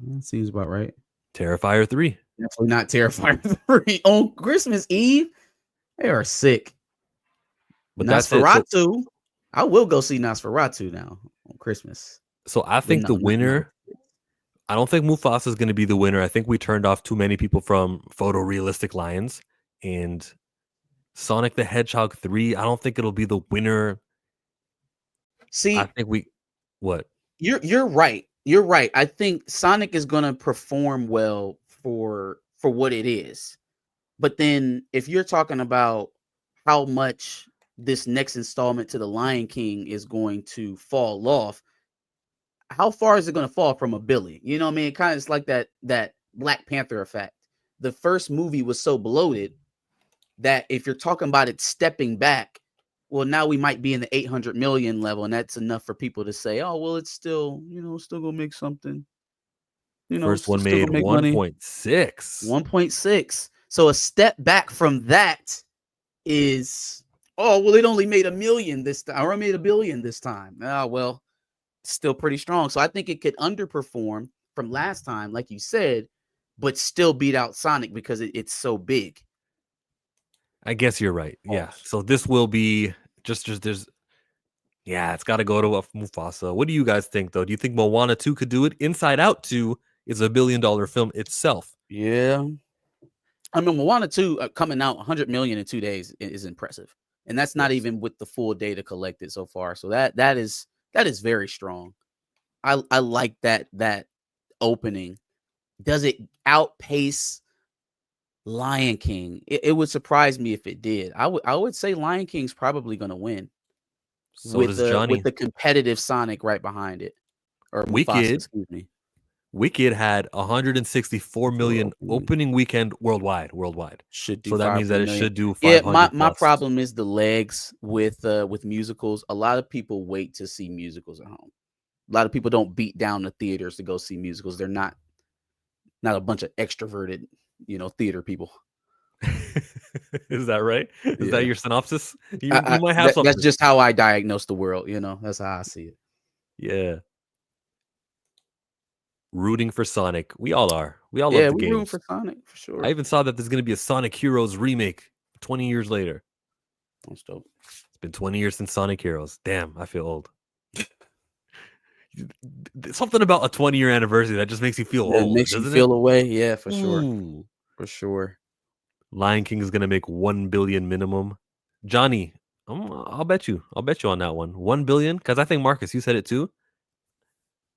B: That seems about right.
A: Terrifier 3.
B: Definitely not Terrifier 3 on Christmas Eve. They are sick.
A: But
B: Nosferatu.
A: that's it.
B: I will go see Nosferatu now on Christmas.
A: So I think the winner. I don't think Mufasa is going to be the winner. I think we turned off too many people from photorealistic lions, and Sonic the Hedgehog 3. I don't think it'll be the winner.
B: See,
A: I think what?
B: You're right. You're right. I think Sonic is going to perform well for what it is. But then if you're talking about how much this next installment to the Lion King is going to fall off, how far is it going to fall from a Billy? You know what I mean? It kind of is like that Black Panther effect. The first movie was so bloated that if you're talking about it stepping back, well, now we might be in the 800 million level, and that's enough for people to say, oh, well, it's still, still gonna make something.
A: First one made 1.6.
B: 1.6. So a step back from that is, oh, well, it only made $1 million this time, or it made $1 billion this time. Oh, well, still pretty strong. So I think it could underperform from last time, like you said, but still beat out Sonic because it's so big.
A: I guess you're right. Yeah. So this will be just there's. Yeah, it's got to go to Mufasa. What do you guys think, though? Do you think Moana 2 could do it? Inside Out 2 is a $1 billion film itself.
B: Yeah. I mean, Moana 2 coming out 100 million in 2 days is impressive. And that's not even with the full data collected so far. So that is very strong. I like that opening. Does it outpace Lion King? It would surprise me if it did. I would say Lion King's probably going to win.
A: So does Johnny.
B: With the competitive Sonic right behind it. Or
A: Wicked.
B: Mufasa, excuse me.
A: Wicked had 164 million opening weekend worldwide.
B: Should do
A: so that means that
B: million.
A: It should do 500.
B: Yeah, my problem is the legs with musicals. A lot of people wait to see musicals at home. A lot of people don't beat down the theaters to go see musicals. They're not a bunch of extroverted, theater people.
A: Is that right? Is that your synopsis? You might
B: something.
A: have something.
B: That's just how I diagnose the world. That's how I see it.
A: Yeah. Rooting for Sonic. We all are. We all love the games.
B: Rooting for Sonic for sure.
A: I even saw that there's going to be a Sonic Heroes remake 20 years later.
B: That's dope.
A: It's been 20 years since Sonic Heroes. Damn, I feel old. something about a 20-year anniversary that just makes you feel
B: It
A: old,
B: makes you
A: doesn't
B: feel
A: it?
B: away. Yeah, for sure.
A: Ooh.
B: For sure.
A: Lion King is gonna make 1 billion minimum. Johnny, I'll bet you on that one. 1 billion, because I think Marcus, you said it too.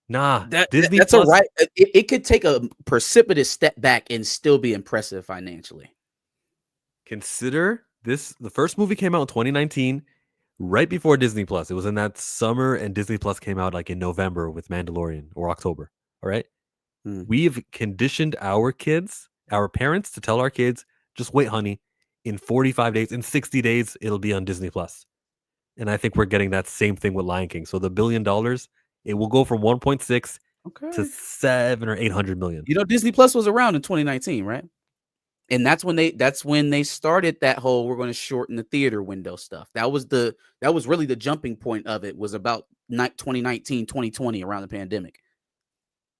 A: Nah, Disney
B: That's a
A: Plus.
B: right. It could take a precipitous step back and still be impressive financially.
A: Consider this: the first movie came out in 2019, right before Disney Plus. It was in that summer, and Disney Plus came out like in November with Mandalorian, or October. All right. We've conditioned our kids, our parents, to tell our kids, just wait, honey. In 45 days, in 60 days, it'll be on Disney Plus. And I think we're getting that same thing with Lion King. So the $1 billion, it will go from 1.6 to
B: Okay.
A: 700 or 800 million.
B: You know, Disney Plus was around in 2019, right? And that's when they started that whole we're going to shorten the theater window stuff. That was really the jumping point of it, was about 2019, 2020, around the pandemic.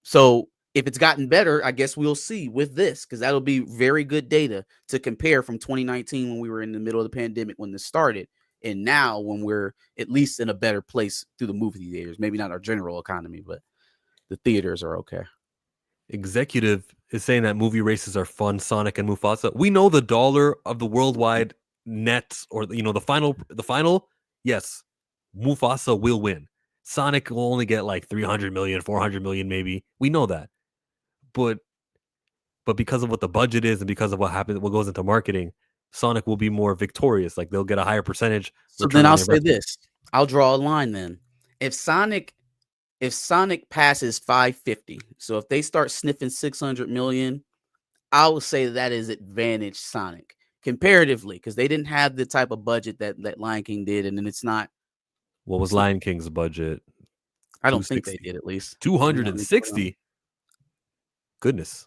B: So if it's gotten better, I guess we'll see with this, because that'll be very good data to compare from 2019, when we were in the middle of the pandemic when this started, and now when we're at least in a better place through the movie theaters. Maybe not our general economy, but the theaters are okay.
A: Executive is saying that movie races are fun, Sonic and Mufasa. We know the dollar of the worldwide net, or the final, yes, Mufasa will win. Sonic will only get like 300 million, 400 million maybe. We know that. But because of what the budget is and because of what goes into marketing, Sonic will be more victorious. Like, they'll get a higher percentage
B: So
A: return
B: then
A: on
B: I'll
A: their
B: say
A: investment.
B: this. I'll draw a line then. If Sonic passes 550, so if they start sniffing 600 million, I would say that is advantage Sonic comparatively, because they didn't have the type of budget that Lion King did, and then it's not.
A: What was Lion King's budget?
B: I don't think they
A: 260.
B: did, at least
A: 260. Goodness.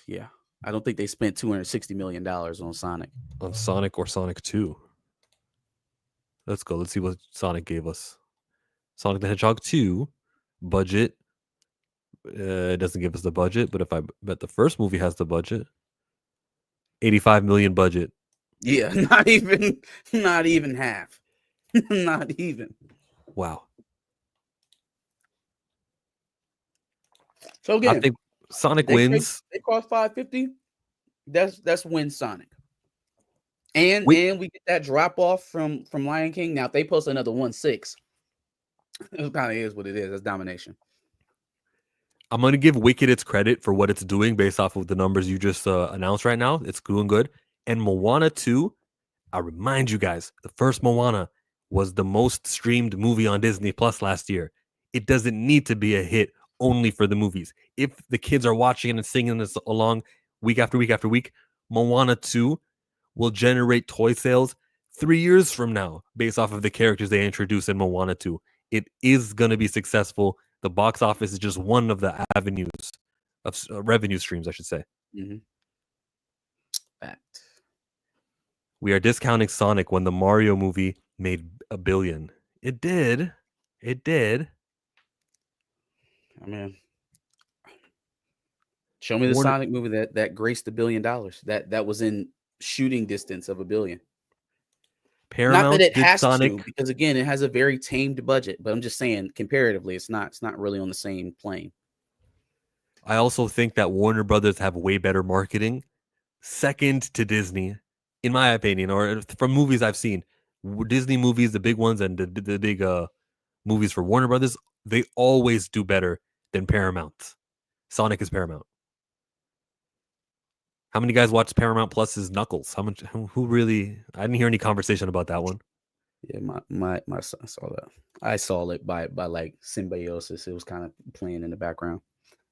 B: Yeah, I don't think they spent $260 million on Sonic.
A: On Sonic or Sonic 2. Let's go. Let's see what Sonic gave us. Sonic the Hedgehog 2 budget. It doesn't give us the budget, but if I bet the first movie has the budget, 85 million budget.
B: Yeah, not even half. Not even.
A: Wow.
B: So again,
A: I think Sonic
B: they
A: wins.
B: They cost 550. That's win Sonic. And
A: Wait.
B: and we get that drop off from Lion King. Now if they post another 1.6, it kind of is what it is. That's domination.
A: I'm going to give Wicked its credit for what it's doing based off of the numbers you just announced right now. It's doing good. And Moana 2, I remind you guys, the first Moana was the most streamed movie on Disney Plus last year. It doesn't need to be a hit only for the movies. If the kids are watching it and singing this along week after week after week, Moana 2 will generate toy sales 3 years from now based off of the characters they introduce in Moana 2. It is going to be successful. The box office is just one of the avenues of revenue streams, I should say.
B: Mm-hmm. Fact.
A: We are discounting Sonic when the Mario movie made $1 billion. It did.
B: I mean, show me the Sonic movie that graced $1 billion. That was in shooting distance of $1 billion.
A: Paramount
B: not that it
A: did
B: has
A: Sonic.
B: to, because again, it has a very tamed budget. But I'm just saying, comparatively, it's not really on the same plane.
A: I also think that Warner Brothers have way better marketing, second to Disney, in my opinion, or from movies I've seen. Disney movies, the big ones, and the big movies for Warner Brothers, they always do better than Paramount. Sonic is Paramount. How many guys watched Paramount Plus's Knuckles? Who really? I didn't hear any conversation about that one.
B: Yeah, my son saw that. I saw it by like symbiosis. It was kind of playing in the background.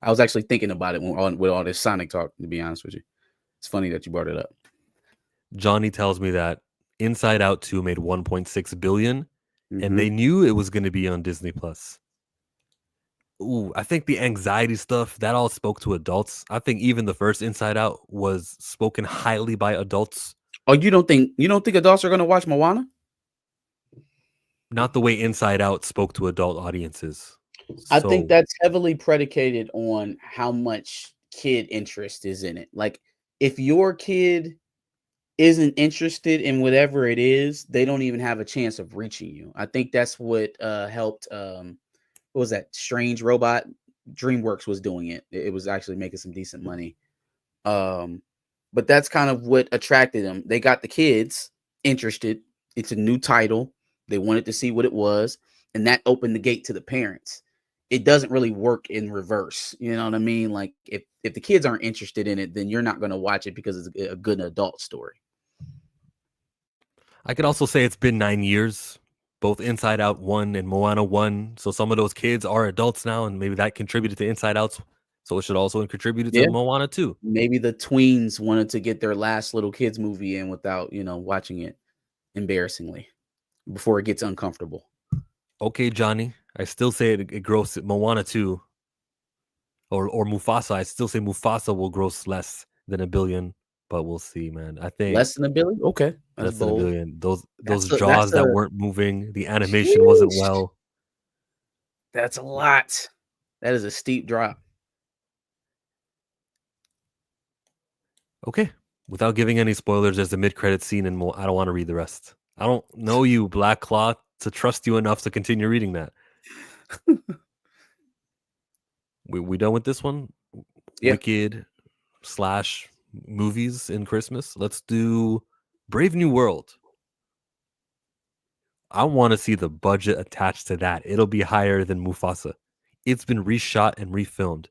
B: I was actually thinking about it with all this Sonic talk, to be honest with you. It's funny that you brought it up.
A: Johnny tells me that Inside Out 2 made 1.6 billion,
B: Mm-hmm.
A: and they knew it was going to be on Disney Plus. Ooh, I think the anxiety stuff, that all spoke to adults. I think even the first Inside Out was spoken highly by adults.
B: Oh, you don't think adults are going to watch Moana?
A: Not the way Inside Out spoke to adult audiences.
B: I think that's heavily predicated on how much kid interest is in it. Like, if your kid isn't interested in whatever it is, they don't even have a chance of reaching you. I think that's what helped what was that? Strange Robot. DreamWorks was doing it. It was actually making some decent money. But that's kind of what attracted them. They got the kids interested. It's a new title. They wanted to see what it was, and that opened the gate to the parents. It doesn't really work in reverse. You know what I mean? Like if the kids aren't interested in it, then you're not going to watch it because it's a good adult story.
A: I could also say it's been 9 years, both Inside Out 1 and Moana 1. So some of those kids are adults now, and maybe that contributed to Inside Out's. So it should also contribute to Moana 2.
B: Maybe the tweens wanted to get their last little kids movie in without, watching it embarrassingly before it gets uncomfortable.
A: Okay, Johnny. I still say it grossed Moana 2 or Mufasa. I still say Mufasa will gross less than $1 billion, but we'll see, man. I think
B: less than $1 billion. Okay,
A: that's less than $1 billion. Those
B: that's
A: jaws that weren't moving, the animation wasn't well.
B: That's a lot. That is a steep drop.
A: Okay. Without giving any spoilers, there's a mid-credit scene, and I don't want to read the rest. I don't know you, Black Claw, to trust you enough to continue reading that. we done with this one?
B: Yeah.
A: Wicked / movies in Christmas. Let's do Brave New World. I want to see the budget attached to that. It'll be higher than Mufasa. It's been reshot and refilmed.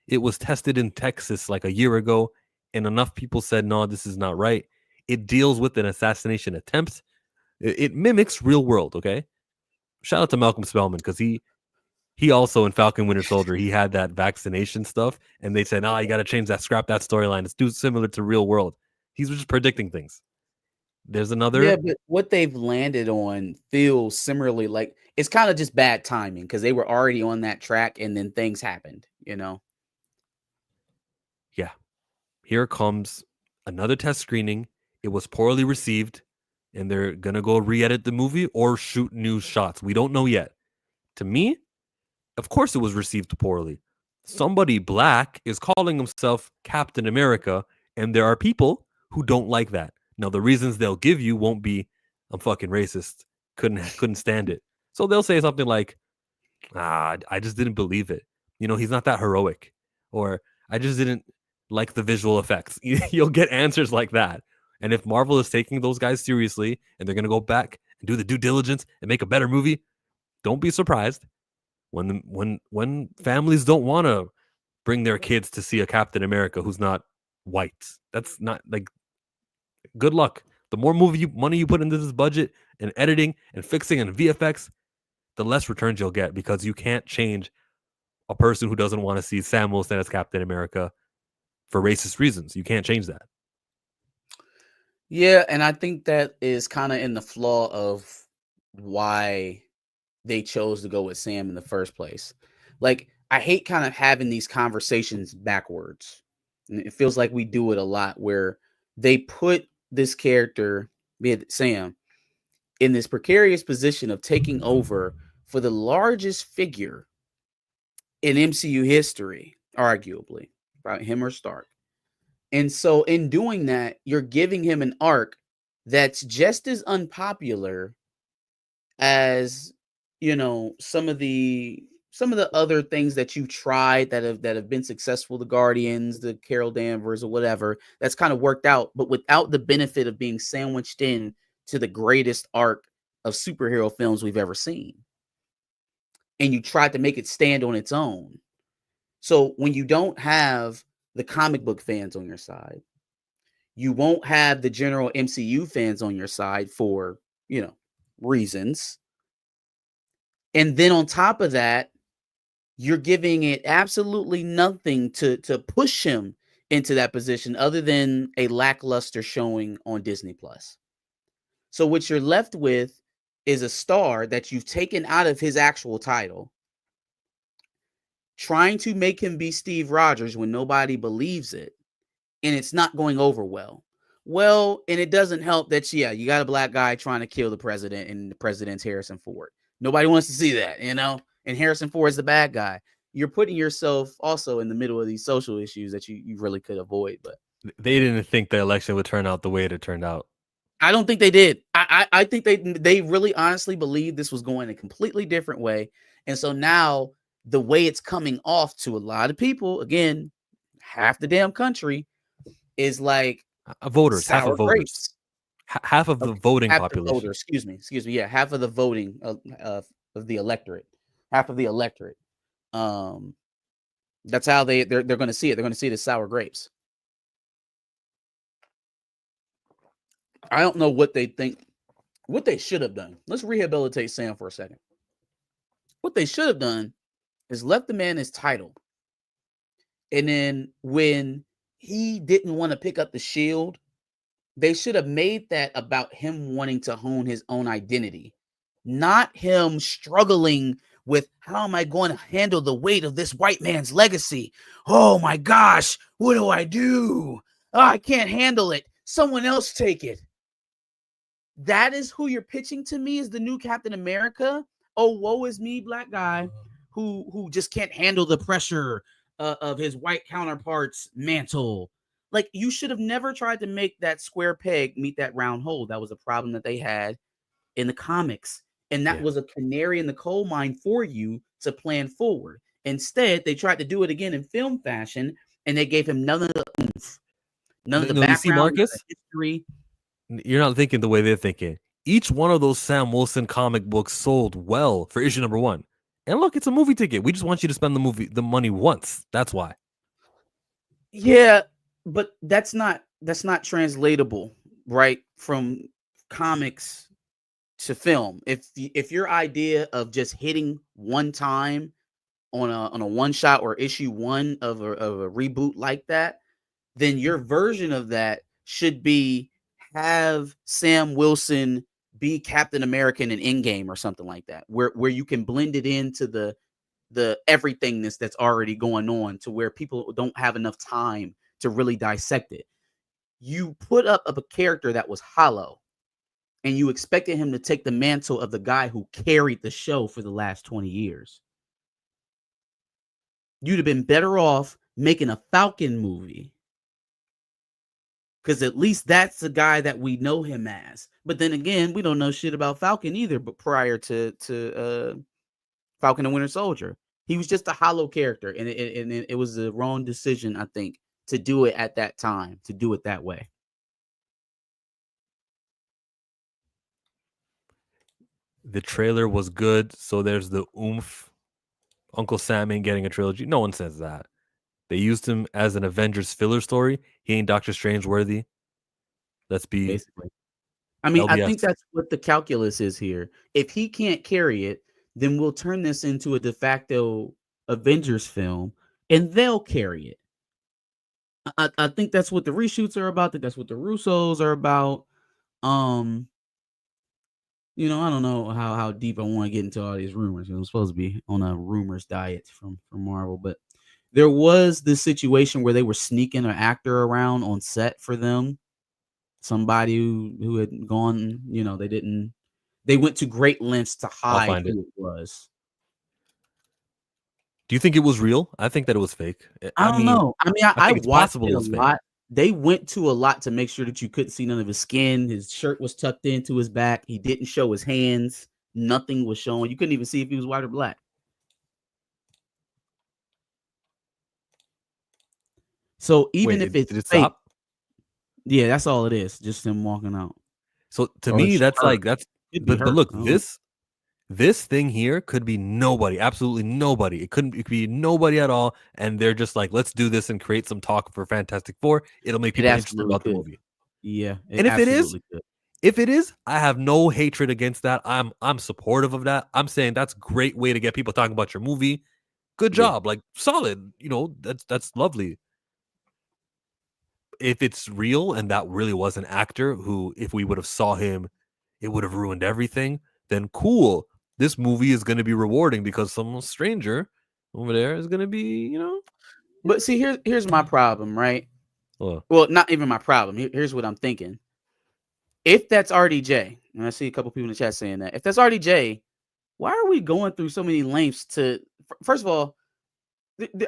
A: It was tested in Texas like a year ago, and enough people said, no, this is not right. It deals with an assassination attempt. It mimics real world, okay? Shout out to Malcolm Spellman, because he also in Falcon Winter Soldier, he had that vaccination stuff, and they said, you got to change that, scrap that storyline. It's too similar to real world. He's just predicting things. There's another.
B: Yeah, but what they've landed on feels similarly like it's kind of just bad timing because they were already on that track and then things happened,
A: Yeah. Here comes another test screening. It was poorly received, and they're going to go re-edit the movie or shoot new shots. We don't know yet. To me, of course it was received poorly. Somebody black is calling himself Captain America, and there are people who don't like that. Now, the reasons they'll give you won't be, I'm fucking racist, couldn't stand it. So they'll say something like, I just didn't believe it. He's not that heroic. Or I just didn't like the visual effects. You'll get answers like that. And if Marvel is taking those guys seriously and they're going to go back and do the due diligence and make a better movie, don't be surprised when families don't want to bring their kids to see a Captain America who's not white. That's not like, good luck. The more money you put into this budget and editing and fixing and VFX, the less returns you'll get, because you can't change a person who doesn't want to see Sam Wilson as Captain America for racist reasons. You can't change that.
B: Yeah, and I think that is kind of in the flaw of why they chose to go with Sam in the first place. Like, I hate kind of having these conversations backwards. And it feels like we do it a lot where they put this character, be it Sam, in this precarious position of taking over for the largest figure in MCU history, arguably, about him or Stark. And so in doing that, you're giving him an arc that's just as unpopular as, some of the other things that you've tried that have been successful, the Guardians, the Carol Danvers, or whatever, that's kind of worked out, but without the benefit of being sandwiched in to the greatest arc of superhero films we've ever seen. And you tried to make it stand on its own. So when you don't have the comic book fans on your side, you won't have the general MCU fans on your side for, reasons. And then on top of that, you're giving it absolutely nothing to push him into that position other than a lackluster showing on Disney Plus. So what you're left with is a star that you've taken out of his actual title, trying to make him be Steve Rogers when nobody believes it, and it's not going over well. Well, and it doesn't help that, you got a black guy trying to kill the president, and the president's Harrison Ford. Nobody wants to see that, and Harrison Ford is the bad guy. You're putting yourself also in the middle of these social issues that you really could avoid. But
A: they didn't think the election would turn out the way it turned out.
B: I don't think they did. I think they really honestly believed this was going a completely different way. And so now the way it's coming off to a lot of people, again, half the damn country, is like
A: Voters, half
B: sour
A: of voters,
B: grapes.
A: half of the
B: Okay,
A: voting
B: half the
A: population.
B: voters, excuse me. Yeah, half of the voting of the electorate, half of the electorate. That's how they're going to see it. They're going to see it as sour grapes. I don't know what they think, what they should have done. Let's rehabilitate Sam for a second. What they should have done is left the man his title. And then when he didn't want to pick up the shield, they should have made that about him wanting to hone his own identity, not him struggling with how am I going to handle the weight of this white man's legacy? Oh my gosh, what do I do? Oh, I can't handle it. Someone else take it. That is who you're pitching to me as the new Captain America. Oh, woe is me, black guy who just can't handle the pressure of his white counterpart's mantle. Like, you should have never tried to make that square peg meet that round hole. That was a problem that they had in the comics. And that was a canary in the coal mine for you to plan forward. Instead, they tried to do it again in film fashion, and they gave him none of the oomph, none of the
A: You see,
B: background, none of
A: Marcus,
B: the history.
A: you're not thinking the way they're thinking. Each one of those Sam Wilson comic books sold well for issue number 1. And look, it's a movie ticket. We just want you to spend the money once. That's why.
B: Yeah, but that's not translatable, right? From comics to film. If your idea of just hitting one time on a one shot or issue 1 of a reboot like that, then your version of that should be have Sam Wilson be Captain America in Endgame or something like that, where you can blend it into the everythingness that's already going on, to where people don't have enough time to really dissect it. You put up a character that was hollow, and you expected him to take the mantle of the guy who carried the show for the last 20 years. You'd have been better off making a Falcon movie, because at least that's the guy that we know him as. But then again, we don't know shit about Falcon either. But prior to Falcon and Winter Soldier, he was just a hollow character, and it was the wrong decision, I think, to do it at that time, to do it that way.
A: The trailer was good, so there's the oomph. Uncle Sam ain't getting a trilogy. No one says that. They used him as an Avengers filler story. He ain't Doctor Strange worthy. Let's be
B: basically. I mean,
A: LDS.
B: I think that's what the calculus is here. If he can't carry it, then we'll turn this into a de facto Avengers film, and they'll carry it. I think that's what the reshoots are about. I think that's what the Russos are about. You know, I don't know how deep I want to get into all these rumors. I'm supposed to be on a rumors diet from Marvel, but there was this situation where they were sneaking an actor around on set for them. Somebody who had gone, you know, they went to great lengths to hide who it was.
A: Do you think it was real? I think that it was fake.
B: I don't know. I mean, I watched it a lot.
A: Fake.
B: They went to a lot to make sure that you couldn't see none of his skin. His shirt was tucked into his back. He didn't show his hands. Nothing was showing. You couldn't even see if he was white or black. So even if it's
A: did it
B: fake,
A: stop?
B: Yeah, that's all it is. Just him walking out.
A: So to me, that's
B: hurt.
A: But look, this thing here could be nobody, absolutely nobody. It could be nobody at all, and they're just like, let's do this and create some talk for Fantastic Four. It'll make people interested about the movie.
B: Yeah,
A: and if it is, I have no hatred against that. I'm supportive of that. I'm saying that's a great way to get people talking about your movie. Good job, like solid. You know, that's lovely. If it's real and that really was an actor who, if we would have saw him, it would have ruined everything, then cool. This movie is going to be rewarding because some stranger over there is going to be, you know.
B: But see, here's my problem, right? Well, not even my problem. Here's what I'm thinking. If that's RDJ, and I see a couple people in the chat saying that, if that's RDJ, why are we going through so many lengths to, first of all,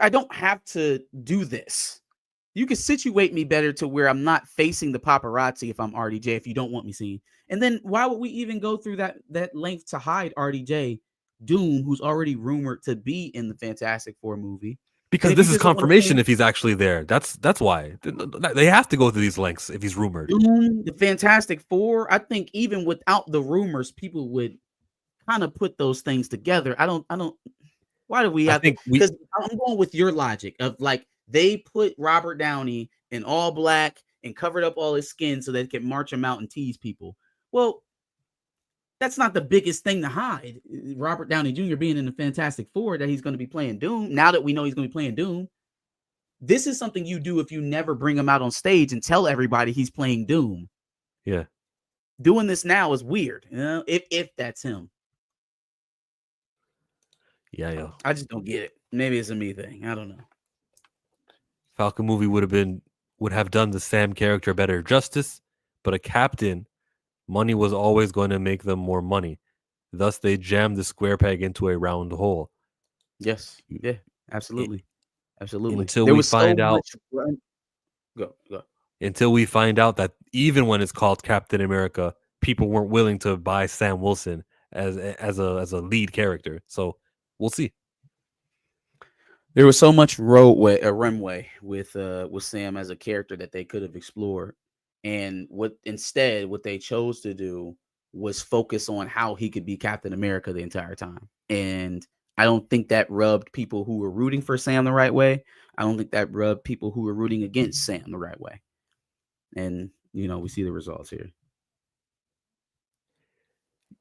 B: I don't have to do this. You can situate me better to where I'm not facing the paparazzi if I'm RDJ, if you don't want me seen. And then why would we even go through that length to hide RDJ Doom, who's already rumored to be in the Fantastic Four movie.
A: Because this is confirmation if he's actually there. That's why. They have to go to these lengths if he's rumored.
B: Doom, the Fantastic Four, I think even without the rumors, people would kind of put those things together. I don't why do we have to? Because I'm going with your logic of like they put Robert Downey in all black and covered up all his skin so they can march him out and tease people. Well, that's not the biggest thing to hide. Robert Downey Jr. being in the Fantastic Four, that he's going to be playing Doom. Now that we know he's going to be playing Doom, this is something you do if you never bring him out on stage and tell everybody he's playing Doom.
A: Yeah.
B: Doing this now is weird, you know, if that's him.
A: Yeah.
B: I just don't get it. Maybe it's a me thing. I don't know.
A: Falcon movie would have done the Sam character better justice, but a captain, money was always going to make them more money. Thus, they jammed the square peg into a round hole.
B: Yes. Yeah. Absolutely. Absolutely.
A: Until we find out.
B: Go.
A: Until we find out that even when it's called Captain America, people weren't willing to buy Sam Wilson as a lead character. So we'll see.
B: There was so much runway with Sam as a character that they could have explored, and what they chose to do was focus on how he could be Captain America the entire time. And I don't think that rubbed people who were rooting for Sam the right way. I don't think that rubbed people who were rooting against Sam the right way. And we see the results here.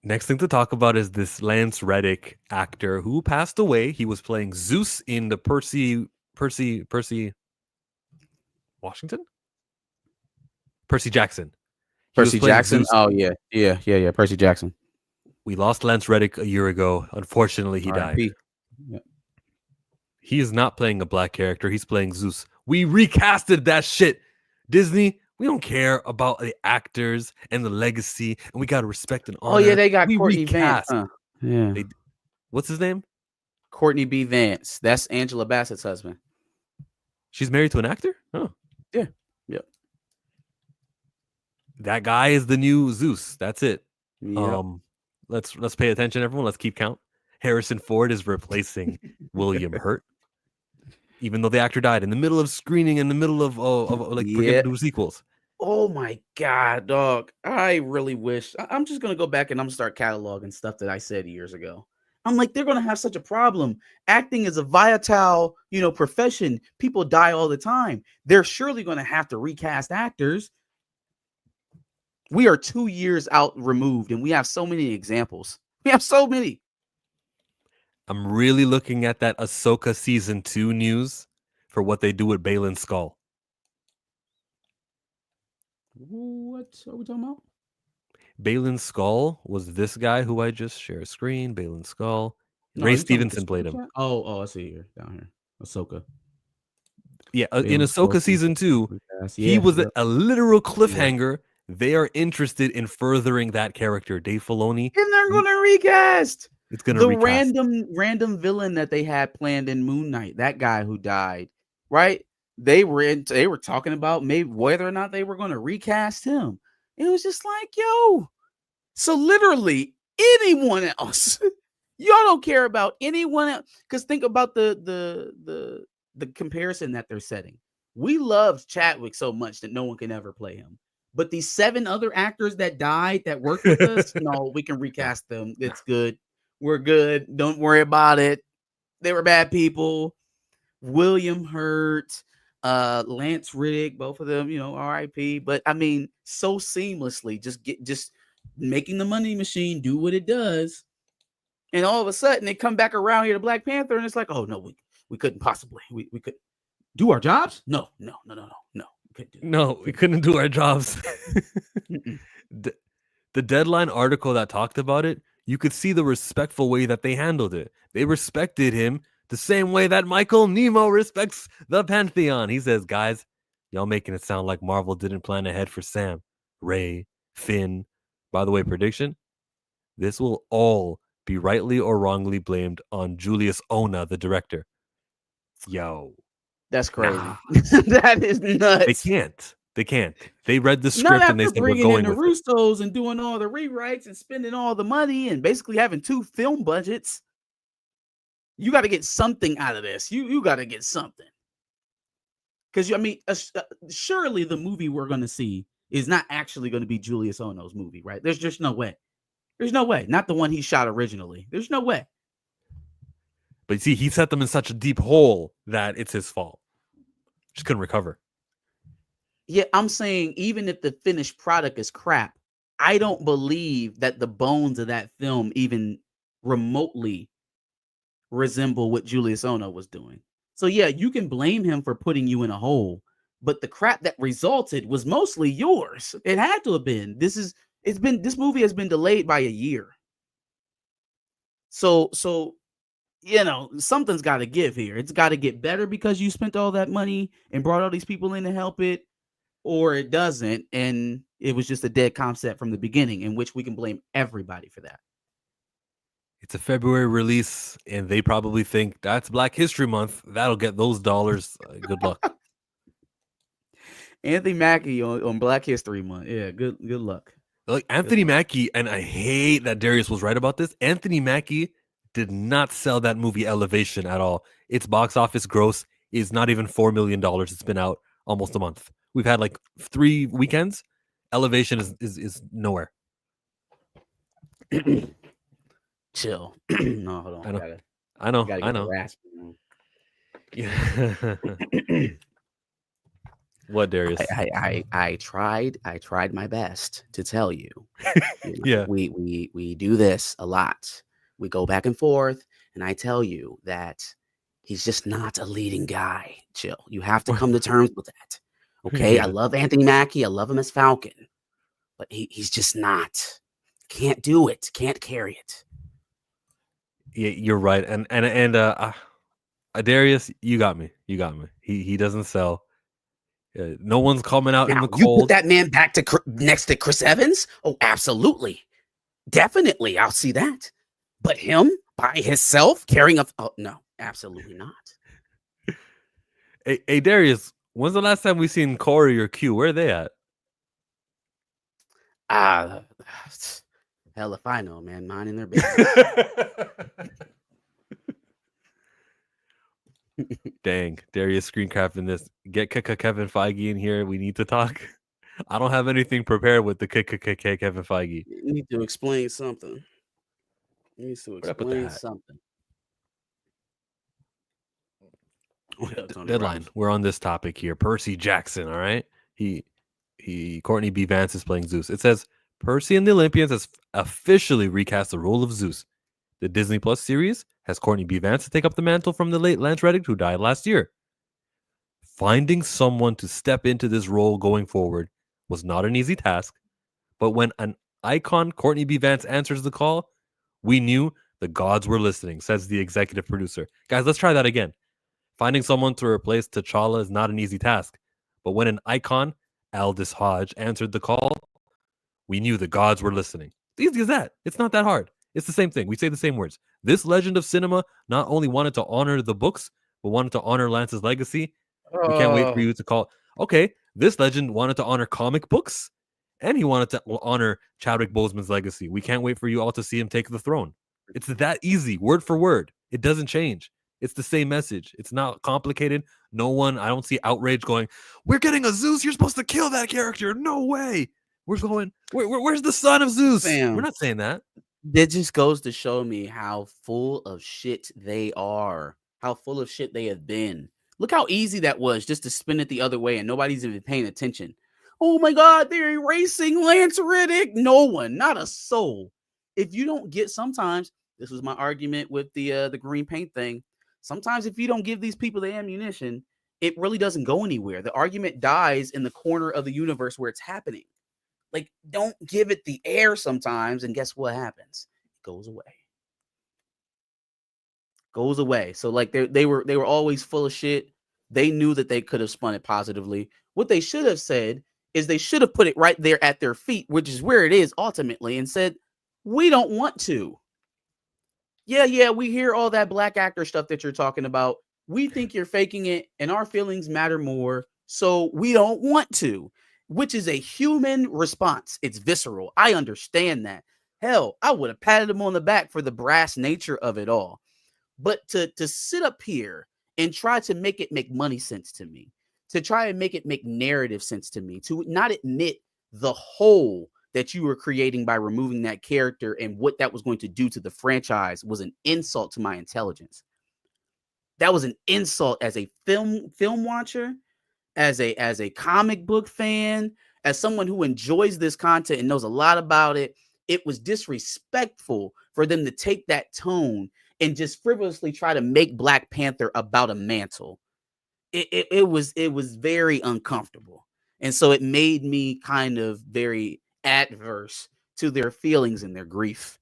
A: Next thing to talk about is this Lance Reddick actor who passed away. He was playing Zeus in the Percy Washington? Percy Jackson.
B: Percy Jackson? Zeus. Oh, yeah. Percy Jackson.
A: We lost Lance Reddick a year ago. Unfortunately, he died.
B: Yeah.
A: He is not playing a black character. He's playing Zeus. We recasted that shit. Disney, we don't care about the actors and the legacy, and we got to respect and honor.
B: Oh, yeah, they got Courtney Vance. Yeah.
A: What's his name?
B: Courtney B. Vance. That's Angela Bassett's husband.
A: She's married to an actor? Oh.
B: Yeah.
A: That guy is the new Zeus. That's it.
B: Yep.
A: Let's pay attention, everyone. Let's keep count. Harrison Ford is replacing William Hurt, even though the actor died in the middle of screening, in the middle of forget to do sequels.
B: Oh my God, dog! I really wish. I'm just gonna go back and I'm gonna start cataloging stuff that I said years ago. I'm like, they're gonna have such a problem. Acting is a vital, profession. People die all the time. They're surely gonna have to recast actors. We are 2 years out removed, and we have so many examples. We have so many.
A: I'm really looking at that Ahsoka season 2 news for what they do with Baylan Skoll.
B: What are we talking about?
A: Baylan Skoll was this guy who I just share a screen. Baylan Skoll. Ray Stevenson played him.
B: Oh, I see here, down here. Ahsoka.
A: Yeah, in Ahsoka season 2, he was a literal cliffhanger. They are interested in furthering that character, Dave Filoni.
B: And they're going to recast.
A: It's going to recast.
B: random villain that they had planned in Moon Knight, that guy who died, right? They were talking about maybe whether or not they were going to recast him. It was just like, yo. So literally anyone else. Y'all don't care about anyone else. Because think about the comparison that they're setting. We loved Chadwick so much that no one can ever play him. But these 7 other actors that died that worked with us, no, we can recast them. It's good. We're good. Don't worry about it. They were bad people. William Hurt, Lance Reddick, both of them, RIP. But I mean, so seamlessly, just making the money machine do what it does. And all of a sudden they come back around here to Black Panther, and it's like, oh no, we couldn't possibly. We could do our jobs? No.
A: No, we couldn't do our jobs. The Deadline article that talked about it, you could see the respectful way that they handled it. They respected him the same way that Michael Nemo respects the Pantheon. He says, guys, y'all making it sound like Marvel didn't plan ahead for Sam, Ray, Finn. By the way, prediction, this will all be rightly or wrongly blamed on Julius Ona, the director. Yo.
B: That's crazy. Nah. That is nuts.
A: They can't. They read the script and they said we're going
B: with Russos and doing all the rewrites and spending all the money and basically having 2 film budgets. You got to get something out of this. You got to get something. Because, I mean, surely the movie we're going to see is not actually going to be Julius Ono's movie, right? There's just no way. There's no way. Not the one he shot originally. There's no way.
A: But you see, he set them in such a deep hole that it's his fault. Just couldn't recover.
B: Yeah, I'm saying even if the finished product is crap, I don't believe that the bones of that film even remotely resemble what Julius Ono was doing. So yeah, you can blame him for putting you in a hole, but the crap that resulted was mostly yours. It had to have been. This movie has been delayed by a year. So you know, something's got to give here. It's got to get better because you spent all that money and brought all these people in to help it, or it doesn't, and it was just a dead concept from the beginning, in which we can blame everybody for that.
A: It's a February release, and they probably think that's Black History Month. That'll get those dollars. Good luck.
B: Anthony Mackie on Black History Month. Yeah, good luck.
A: Like Anthony Mackie, and I hate that Darius was right about this. Anthony Mackie did not sell that movie Elevation at all. Its box office gross is not even $4 million. It's been out almost a month. We've had like 3 weekends. Elevation is nowhere.
B: Chill. No, hold on.
A: I know. Yeah. What, Darius?
B: I tried my best to tell you.
A: Yeah.
B: We do this a lot. We go back and forth, and I tell you that he's just not a leading guy. Chill. You have to come to terms with that. Okay.
A: Yeah.
B: I love Anthony Mackie. I love him as Falcon, but he's just not. Can't do it. Can't carry it.
A: Yeah, you're right. And Darius, you got me. He doesn't sell. No one's coming out in the
B: You
A: cold.
B: put that man back to next to Chris Evans? Oh, absolutely. Definitely. I'll see that. But him by himself carrying a... Oh, no, absolutely not.
A: Hey, Darius, when's the last time we seen Corey or Q? Where are they at?
B: Hell if I know, man. Mine in their business.
A: Dang, Darius screencrafting this. Get Kevin Feige in here. We need to talk. I don't have anything prepared with the Kevin Feige.
B: You need to explain something. You need to explain something.
A: Deadline. We're on this topic here. Percy Jackson. All right. Courtney B. Vance is playing Zeus. It says Percy and the Olympians has officially recast the role of Zeus. The Disney Plus series has Courtney B. Vance to take up the mantle from the late Lance Reddick, who died last year. Finding someone to step into this role going forward was not an easy task, but when an icon, Courtney B. Vance, answers the call, we knew the gods were listening, says the executive producer. Guys, let's try that again. Finding someone to replace T'Challa is not an easy task, but when an icon, Aldous Hodge, answered the call, we knew the gods were listening. Easy as that. It's not that hard. It's the same thing. We say the same words. This legend of cinema not only wanted to honor the books, but wanted to honor Lance's legacy. We can't wait for you to call. Okay, this legend wanted to honor comic books, and he wanted to honor Chadwick Boseman's legacy. We can't wait for you all to see him take the throne. It's that easy, word for word. It doesn't change. It's the same message. It's not complicated. I don't see outrage going, we're getting a Zeus. You're supposed to kill that character. No way. We're going, where's the son of Zeus?
B: Fam,
A: we're not saying that.
B: That just goes to show me how full of shit they are, how full of shit they have been. Look how easy that was just to spin it the other way and nobody's even paying attention. Oh my God, they're erasing Lance Reddick. No one, not a soul. If you don't get, sometimes, this was my argument with the green paint thing. Sometimes if you don't give these people the ammunition, it really doesn't go anywhere. The argument dies in the corner of the universe where it's happening. Like, don't give it the air sometimes, and guess what happens? It goes away. So like they were always full of shit. They knew that they could have spun it positively. What they should have said is they should have put it right there at their feet, which is where it is ultimately, and said, we don't want to. Yeah, we hear all that black actor stuff that you're talking about. We think you're faking it, and our feelings matter more, so we don't want to. Which is a human response. It's visceral. I understand that. Hell, I would have patted him on the back for the brass nature of it all. But to sit up here and try to make it make money sense to me, to try and make it make narrative sense to me, to not admit the whole that you were creating by removing that character and what that was going to do to the franchise was an insult to my intelligence. That was an insult as a film watcher, as a comic book fan, as someone who enjoys this content and knows a lot about it. It was disrespectful for them to take that tone and just frivolously try to make Black Panther about a mantle. It was very uncomfortable. And so it made me kind of very adverse to their feelings and their grief,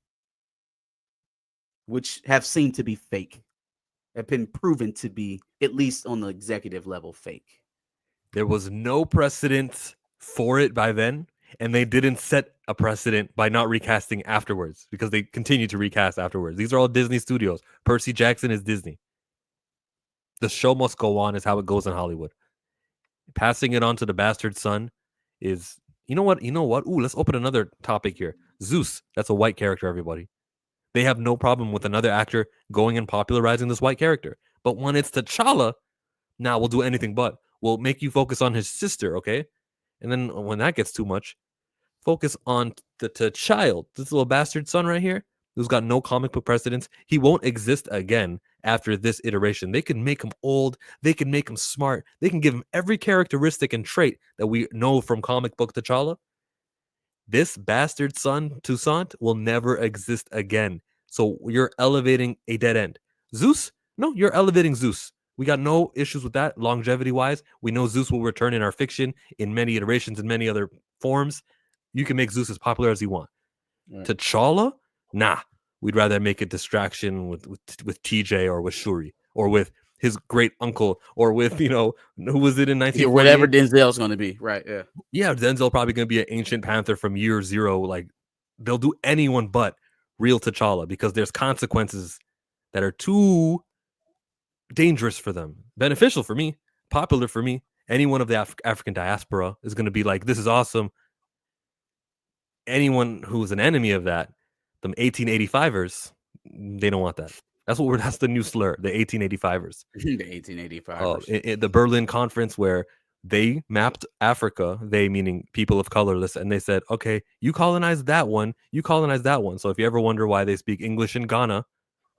B: which have seemed to be fake, have been proven to be, at least on the executive level, fake.
A: There was no precedent for it by then, and they didn't set a precedent by not recasting afterwards, because they continue to recast afterwards. These are all Disney studios. Percy Jackson is Disney. The show must go on is how it goes in Hollywood. Passing it on to the bastard son is, you know what? Ooh, let's open another topic here. Zeus, that's a white character, everybody. They have no problem with another actor going and popularizing this white character. But when it's T'Challa, now we'll do anything but. We'll make you focus on his sister, okay? And then when that gets too much, focus on the child, this little bastard son right here, who's got no comic book precedence. He won't exist again after this iteration. They can make him old. They can make him smart. They can give him every characteristic and trait that we know from comic book T'Challa. This bastard son, Toussaint, will never exist again. So you're elevating a dead end. Zeus? No, you're elevating Zeus. We got no issues with that longevity-wise. We know Zeus will return in our fiction in many iterations and many other forms. You can make Zeus as popular as you want. Right. T'Challa? Nah. We'd rather make a distraction with TJ or with Shuri or with his great uncle or with, who was it in 1948?
B: Whatever Denzel's going to be. Right, yeah.
A: Yeah, Denzel probably going to be an ancient panther from year zero. Like, they'll do anyone but real T'Challa because there's consequences that are too dangerous for them. Beneficial for me, popular for me. Anyone of the African diaspora is going to be like, this is awesome. Anyone who's an enemy of that, them 1885ers, they don't want that. That's the new slur, the 1885ers.
B: The 1885ers.
A: The Berlin Conference, where they mapped Africa, they meaning people of colorless, and they said, okay, you colonize that one, you colonize that one. So if you ever wonder why they speak English in Ghana,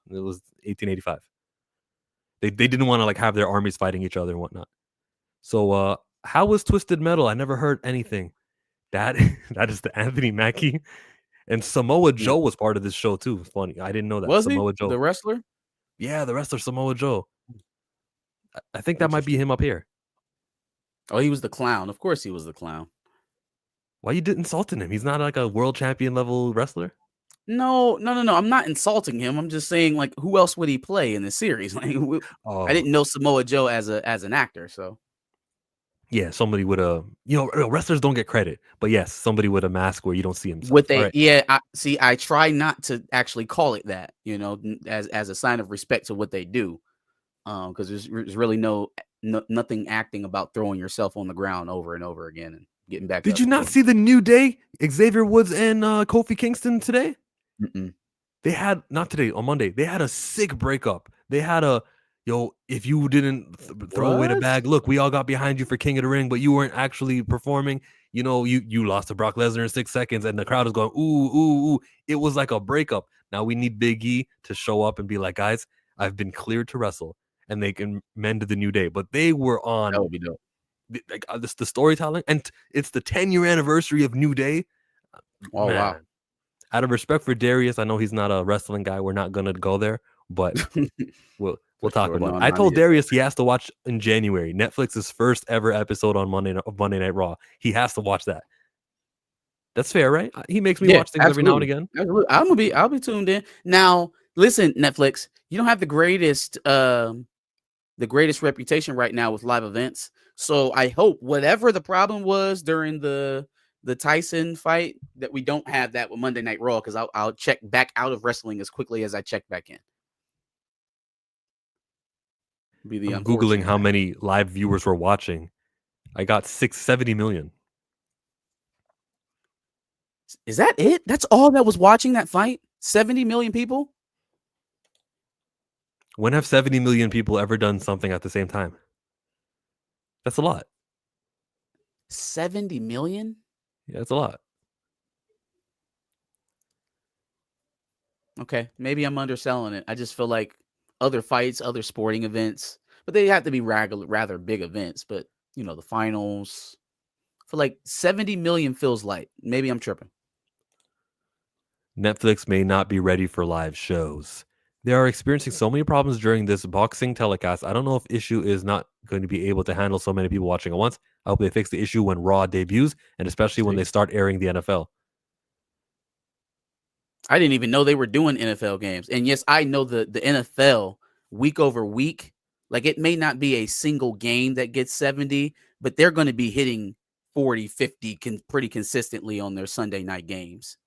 A: it was 1885. They didn't want to have their armies fighting each other and whatnot. So how was Twisted Metal? I never heard anything. That is the Anthony Mackie. And Samoa Joe was part of this show too. Funny. I didn't know that.
B: Was
A: Samoa
B: he?
A: Joe.
B: The wrestler?
A: Yeah, the wrestler Samoa Joe. I think that might be him up here.
B: Oh, he was the clown. Of course he was the clown.
A: Why you insulting him? He's not like a world champion level wrestler?
B: No. I'm not insulting him. I'm just saying, who else would he play in the series? I didn't know Samoa Joe as an actor, so.
A: Yeah, somebody with wrestlers don't get credit, but yes, somebody with a mask where you don't see him.
B: I try not to actually call it that, as a sign of respect to what they do, because there's really nothing acting about throwing yourself on the ground over and over again and getting back.
A: Did you not see the New Day, Xavier Woods and Kofi Kingston today?
B: Mm-mm.
A: They had, not today, on Monday, they had a sick breakup. They had if you didn't throw away the bag, look, we all got behind you for King of the Ring, but you weren't actually performing. You lost to Brock Lesnar in 6 seconds, and the crowd is going, ooh, ooh, ooh. It was like a breakup. Now we need Big E to show up and be like, guys, I've been cleared to wrestle, and they can mend the New Day. But they were on
B: that would be dope.
A: The storytelling, and it's the 10-year anniversary of New Day.
B: Oh, man. Wow.
A: Out of respect for Darius, I know he's not a wrestling guy. We're not gonna go there, but we'll talk about it. I told Darius he has to watch in January Netflix's first ever episode on Monday Night Raw. He has to watch that. That's fair, right? He makes me watch things every now and again.
B: Absolutely. I'll be tuned in. Now, listen, Netflix, you don't have the greatest reputation right now with live events. So I hope whatever the problem was during the Tyson fight, that we don't have that with Monday Night Raw, because I'll check back out of wrestling as quickly as I check back in.
A: I'm Googling how many live viewers were watching. I got 70 million.
B: Is that it? That's all that was watching that fight? 70 million people?
A: When have 70 million people ever done something at the same time? That's a lot.
B: 70 million?
A: Yeah, that's a lot.
B: Okay, maybe I'm underselling it. I just feel like other fights, other sporting events, but they have to be rather big events. But the finals, for like 70 million feels light. Maybe I'm tripping.
A: Netflix may not be ready for live shows. They are experiencing so many problems during this boxing telecast. I don't know if issue is not going to be able to handle so many people watching at once. I hope they fix the issue when Raw debuts, and especially when they start airing the NFL.
B: I didn't even know they were doing NFL games. And yes, I know the NFL week over week, like it may not be a single game that gets 70, but they're going to be hitting 40, 50 pretty consistently on their Sunday night games.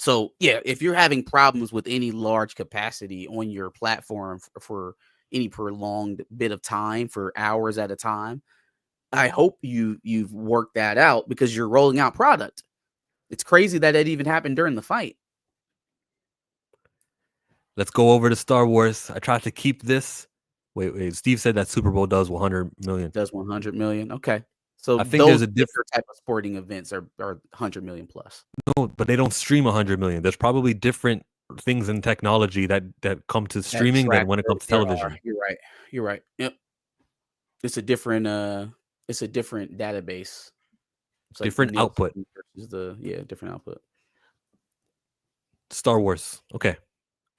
B: So yeah, if you're having problems with any large capacity on your platform for any prolonged bit of time for hours at a time, I hope you've worked that out because you're rolling out product. It's crazy that it even happened during the fight.
A: Let's go over to Star Wars. I tried to keep this. Wait. Steve said that Super Bowl does 100 million.
B: Does 100 million? Okay. So
A: I think there's a
B: different type of sporting events are 100 million plus.
A: No, but they don't stream 100 million. There's probably different things in technology that come to streaming than when it comes to television.
B: You're right. Yep. It's a different database. It's
A: different output.
B: Different output.
A: Star Wars. Okay.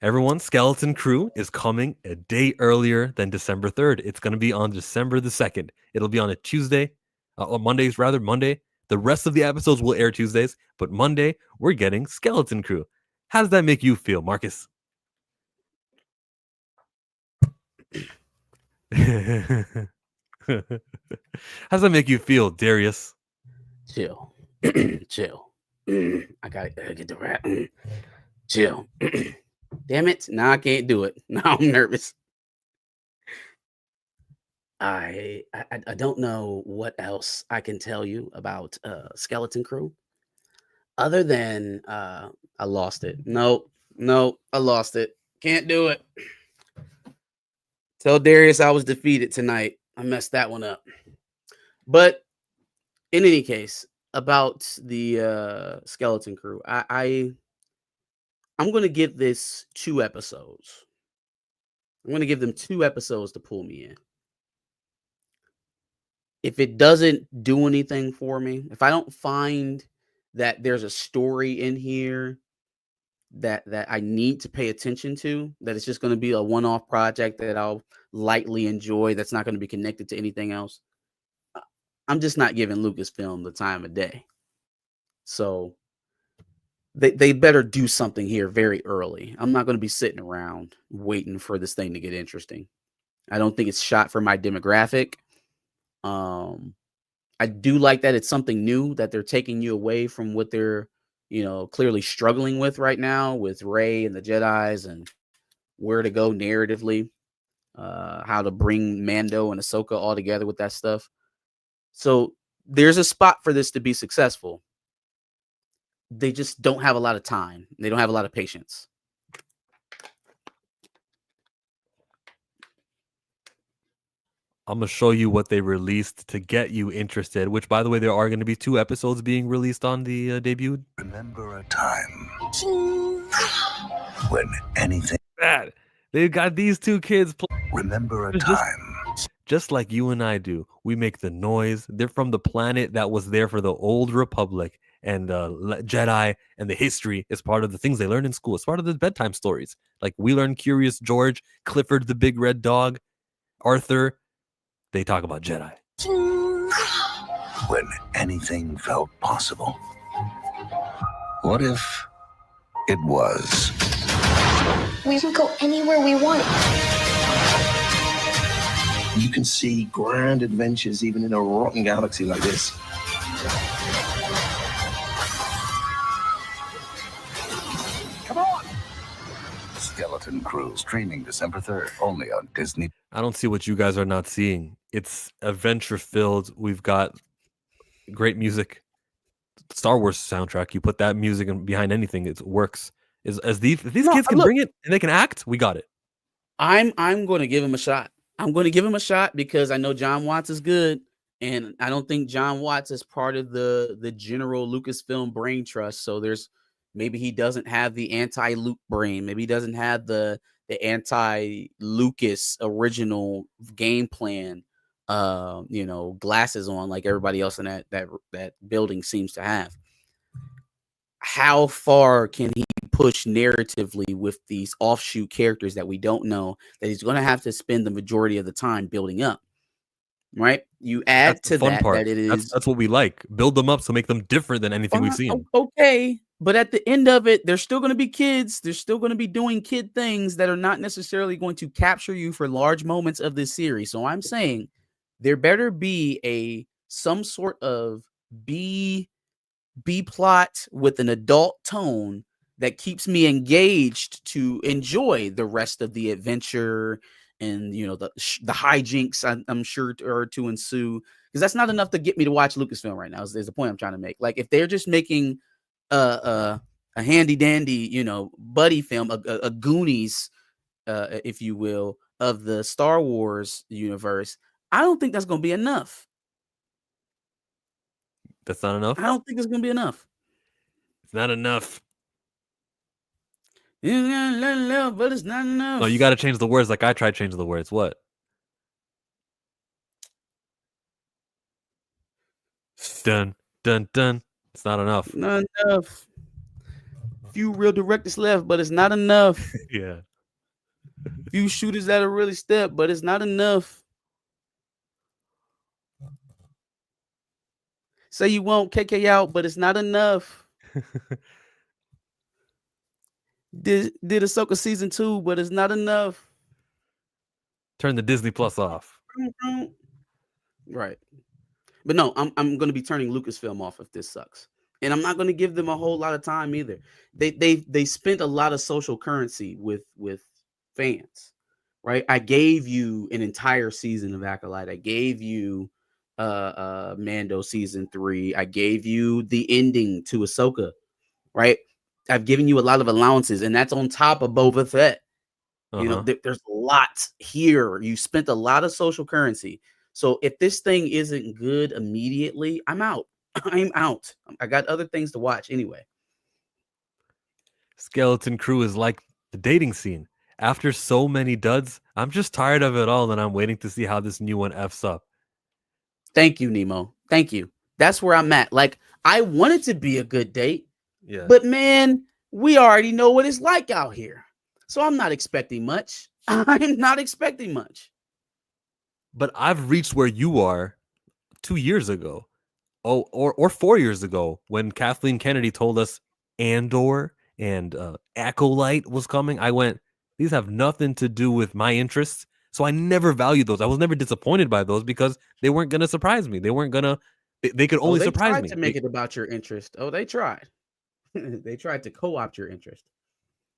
A: Everyone, Skeleton Crew is coming a day earlier than December 3rd. It's going to be on December the 2nd. It'll be on a Tuesday, Monday. The rest of the episodes will air Tuesdays, but Monday, we're getting Skeleton Crew. How does that make you feel, Marcus? How does that make you feel, Darius?
B: Chill. Chill. I gotta get the rap. Chill. Damn it. Now I can't do it. Now I'm nervous. I don't know what else I can tell you about Skeleton Crew other than I lost it. No, I lost it. Can't do it. Tell Darius I was defeated tonight. I messed that one up. But in any case, about the Skeleton Crew, I'm going to give this 2 episodes. I'm going to give them 2 episodes to pull me in. If it doesn't do anything for me, if I don't find that there's a story in here that I need to pay attention to, that it's just going to be a one-off project that I'll lightly enjoy, that's not going to be connected to anything else, I'm just not giving Lucasfilm the time of day. So they better do something here very early. I'm not going to be sitting around waiting for this thing to get interesting. I don't think it's shot for my demographic. I do like that it's something new, that they're taking you away from what they're, clearly struggling with right now with Rey and the Jedis and where to go narratively, how to bring Mando and Ahsoka all together with that stuff. So there's a spot for this to be successful. They just don't have a lot of time. They don't have a lot of patience.
A: I'm going to show you what they released to get you interested, which, by the way, there are going to be 2 episodes being released on the debut.
D: Remember a time when anything...
A: Bad. They've got these 2 kids.
D: Remember a time.
A: Just like you and I do. We make the noise. They're from the planet that was there for the Old Republic. And Jedi and the history is part of the things they learn in school. It's part of the bedtime stories. Like we learn Curious George, Clifford the Big Red Dog, Arthur. They talk about Jedi.
D: When anything felt possible. What if it was?
E: We can go anywhere we want.
F: You can see grand adventures even in a rotten galaxy like this.
D: Come on! Skeleton Crew, streaming December 3rd, only on Disney.
A: I don't see what you guys are not seeing. It's adventure filled. We've got great music. Star Wars soundtrack. You put that music behind anything, it works. If these kids can bring it and they can act, we got it.
B: I'm going to give him a shot. I'm going to give him a shot because I know John Watts is good, and I don't think John Watts is part of the general Lucasfilm brain trust. So there's maybe he doesn't have the anti-Luke brain. Maybe he doesn't have the anti-Lucas original game plan. Glasses on like everybody else in that building seems to have. How far can he push narratively with these offshoot characters that we don't know that he's going to have to spend the majority of the time building up, right? You add
A: That's
B: to
A: the fun
B: that
A: part.
B: that it is
A: That's what we like. Build them up to make them different than anything we've seen.
B: okay, but at the end of it, they're still going to be kids. They're still going to be doing kid things that are not necessarily going to capture you for large moments of this series. So I'm saying there better be some sort of B plot with an adult tone that keeps me engaged to enjoy the rest of the adventure and the hijinks I'm sure are to ensue, because that's not enough to get me to watch Lucasfilm right now. Is the point I'm trying to make. Like if they're just making a handy dandy buddy film, a Goonies if you will, of the Star Wars universe, I don't think that's going to be enough.
A: That's not enough?
B: I don't think it's going to be enough.
A: It's not enough.
B: But it's not enough.
A: No, you got to change the words like I tried changing the words. What? Dun, dun, dun. It's not enough.
B: Not enough. Few real directors left, but it's not enough.
A: Yeah.
B: Few shooters that are really step, but it's not enough. Say you want KK out, but it's not enough. Did Ahsoka season 2, but it's not enough.
A: Turn the Disney Plus off.
B: Right. But no, I'm going to be turning Lucasfilm off if this sucks. And I'm not going to give them a whole lot of time either. They spent a lot of social currency with fans, right? I gave you an entire season of Acolyte. I gave you Mando season 3. I gave you the ending to Ahsoka, right? I've given you a lot of allowances, and that's on top of Boba Fett. There's lots here. You spent a lot of social currency. So if this thing isn't good immediately, I'm out. I'm out. I got other things to watch anyway.
A: Skeleton Crew is like the dating scene. After so many duds, I'm just tired of it all, and I'm waiting to see how this new one F's up.
B: Thank you, Nemo. Thank you. That's where I'm at. Like, I want it to be a good date.
A: Yeah.
B: But man, we already know what it's like out here. So I'm not expecting much. I'm not expecting much.
A: But I've reached where you are 2 years ago. Oh, or 4 years ago when Kathleen Kennedy told us Andor and Acolyte was coming. I went, these have nothing to do with my interests. So I never valued those. I was never disappointed by those because they weren't going to surprise me. They weren't going to, they could only surprise me.
B: They tried to make it about your interest. Oh, they tried. They tried to co-opt your interest.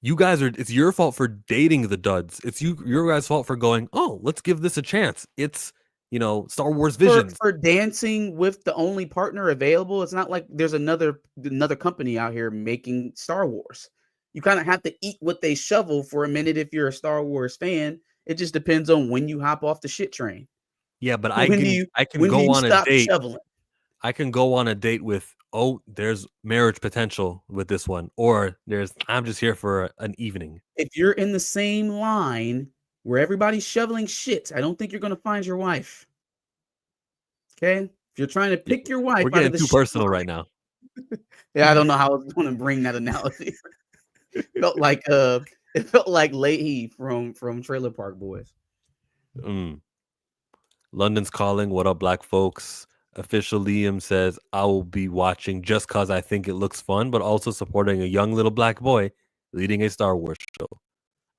A: You guys it's your fault for dating the duds. It's your guys' fault for going, oh, let's give this a chance. It's, Star Wars Visions.
B: For dancing with the only partner available. It's not like there's another company out here making Star Wars. You kind of have to eat what they shovel for a minute if you're a Star Wars fan. It just depends on when you hop off the shit train.
A: Yeah, but I can go on a date.
B: Shoveling?
A: I can go on a date with, there's marriage potential with this one, or I'm just here for an evening.
B: If you're in the same line where everybody's shoveling shit, I don't think you're going to find your wife. Okay? If you're trying to pick your wife,
A: we're getting too personal right now.
B: Yeah, I don't know how I was going to bring that analogy. It felt like Leahy from Trailer Park Boys.
A: London's calling. What up, black folks? Official Liam says, I will be watching just because I think it looks fun, but also supporting a young little black boy leading a Star Wars show.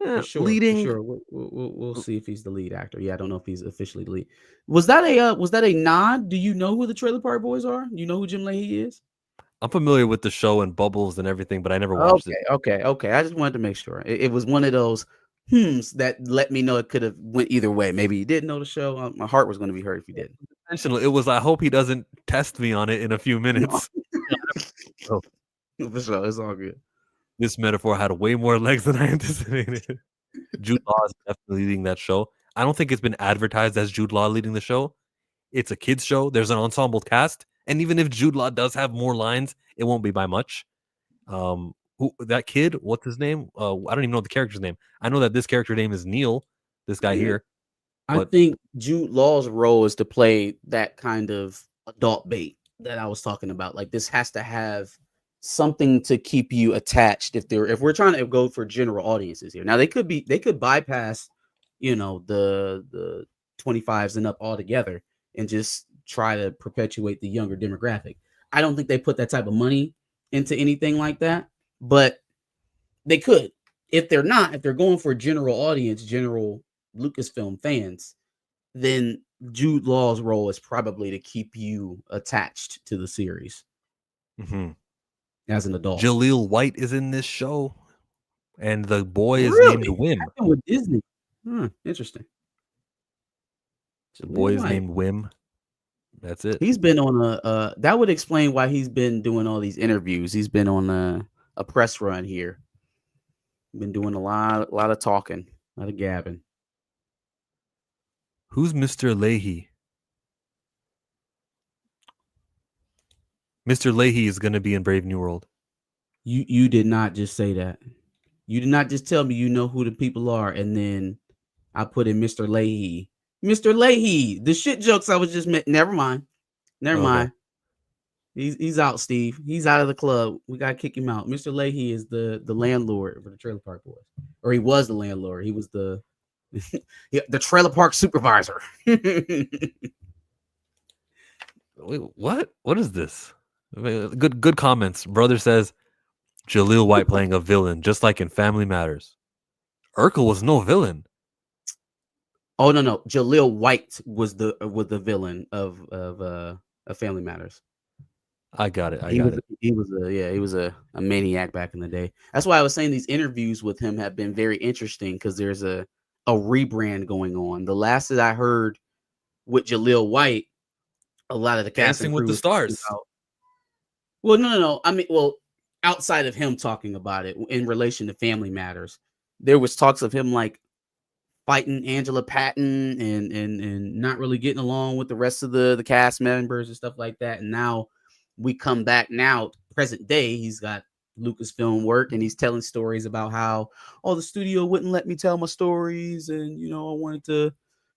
B: For sure. We'll see if he's the lead actor. Yeah, I don't know if he's officially the lead. Was that a nod? Do you know who the Trailer Park Boys are? Do you know who Jim Leahy is?
A: I'm familiar with the show and Bubbles and everything, but I never watched it.
B: Okay. I just wanted to make sure. It was one of those that let me know it could have went either way. Maybe you didn't know the show. My heart was going to be hurt if you didn't.
A: Intentional. It was, I hope he doesn't test me on it in a few minutes.
B: For sure. It's all good.
A: This metaphor had way more legs than I anticipated. Jude Law is definitely leading that show. I don't think it's been advertised as Jude Law leading the show. It's a kids show. There's an ensemble cast, and even if Jude Law does have more lines, it won't be by much. That kid? What's his name? I don't even know the character's name. I know that this character name is Neil. This guy here.
B: I
A: But
B: think Jude Law's role is to play that kind of adult bait that I was talking about. Like this has to have something to keep you attached. If we're trying to go for general audiences here, now they could bypass, the 25s and up altogether and just try to perpetuate the younger demographic. I don't think they put that type of money into anything like that, but they could. If they're going for general audience, general Lucasfilm fans, then Jude Law's role is probably to keep you attached to the series as an adult.
A: Jaleel White is in this show, and the boy is
B: Really?
A: named Wim.
B: Acting with Disney. Interesting.
A: The boy is named Wim. That's it.
B: He's been on that would explain why he's been doing all these interviews. He's been on a press run here. Been doing a lot of talking, a lot of gabbing.
A: Who's Mr. Leahy? Mr. Leahy is going to be in Brave New World.
B: You did not just say that. You did not just tell me you know who the people are, and then I put in Mr. Leahy. Mr. Leahy, the shit jokes I was just never mind. Never mind. He's out, Steve. He's out of the club. We gotta kick him out. Mr. Leahy is the landlord for the Trailer Park Boys, or he was the landlord. He was the the Trailer Park supervisor.
A: Wait, what? What is this? Good comments. Brother says Jaleel White playing a villain, just like in Family Matters. Urkel was no villain.
B: Oh no, Jaleel White was the villain of Family Matters.
A: I got it.
B: He was a maniac back in the day. That's why I was saying these interviews with him have been very interesting because there's a rebrand going on. The last that I heard with Jaleel White, a lot of the cast
A: Dancing with the Stars.
B: Well, no. I mean, outside of him talking about it in relation to Family Matters, there was talks of him like fighting Angela Patton and not really getting along with the rest of the cast members and stuff like that. And now we come back now, present day, he's got Lucasfilm work and he's telling stories about how, the studio wouldn't let me tell my stories. And, I wanted to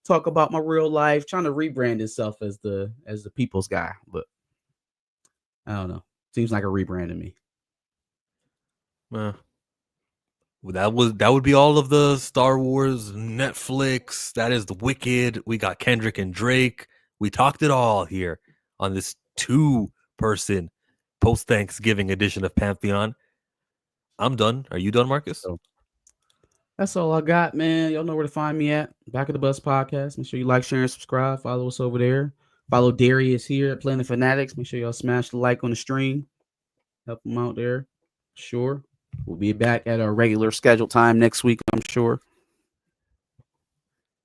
B: talk about my real life, trying to rebrand himself as the people's guy. But I don't know. Seems like a rebrand to me.
A: That would be all of the Star Wars Netflix. That is the Wicked. We got Kendrick and Drake. We talked it all here on this 2-person post-Thanksgiving edition of Pantheon. I'm done. Are you done, Marcus?
B: That's all I got, man. Y'all know where to find me at. Back of the Bus Podcast. Make sure you like, share, and subscribe. Follow us over there. Follow Darius here at Planet Fanatics. Make sure y'all smash the like on the stream. Help him out there. Sure. We'll be back at our regular scheduled time next week, I'm sure.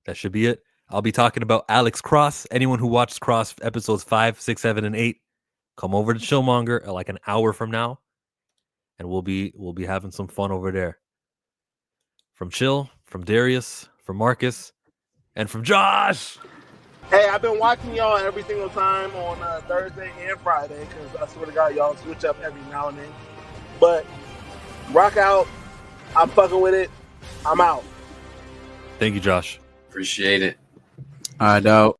A: That should be it. I'll be talking about Alex Cross. Anyone who watched Cross episodes 5, 6, 7, and 8, come over to Chillmonger like an hour from now, and we'll be having some fun over there. From Chill, from Darius, from Marcus, and from Josh.
G: Hey, I've been watching y'all every single time on Thursday and Friday because I swear to God, y'all switch up every now and then. But rock out. I'm fucking with it. I'm out.
A: Thank you, Josh.
H: Appreciate it.
B: I know.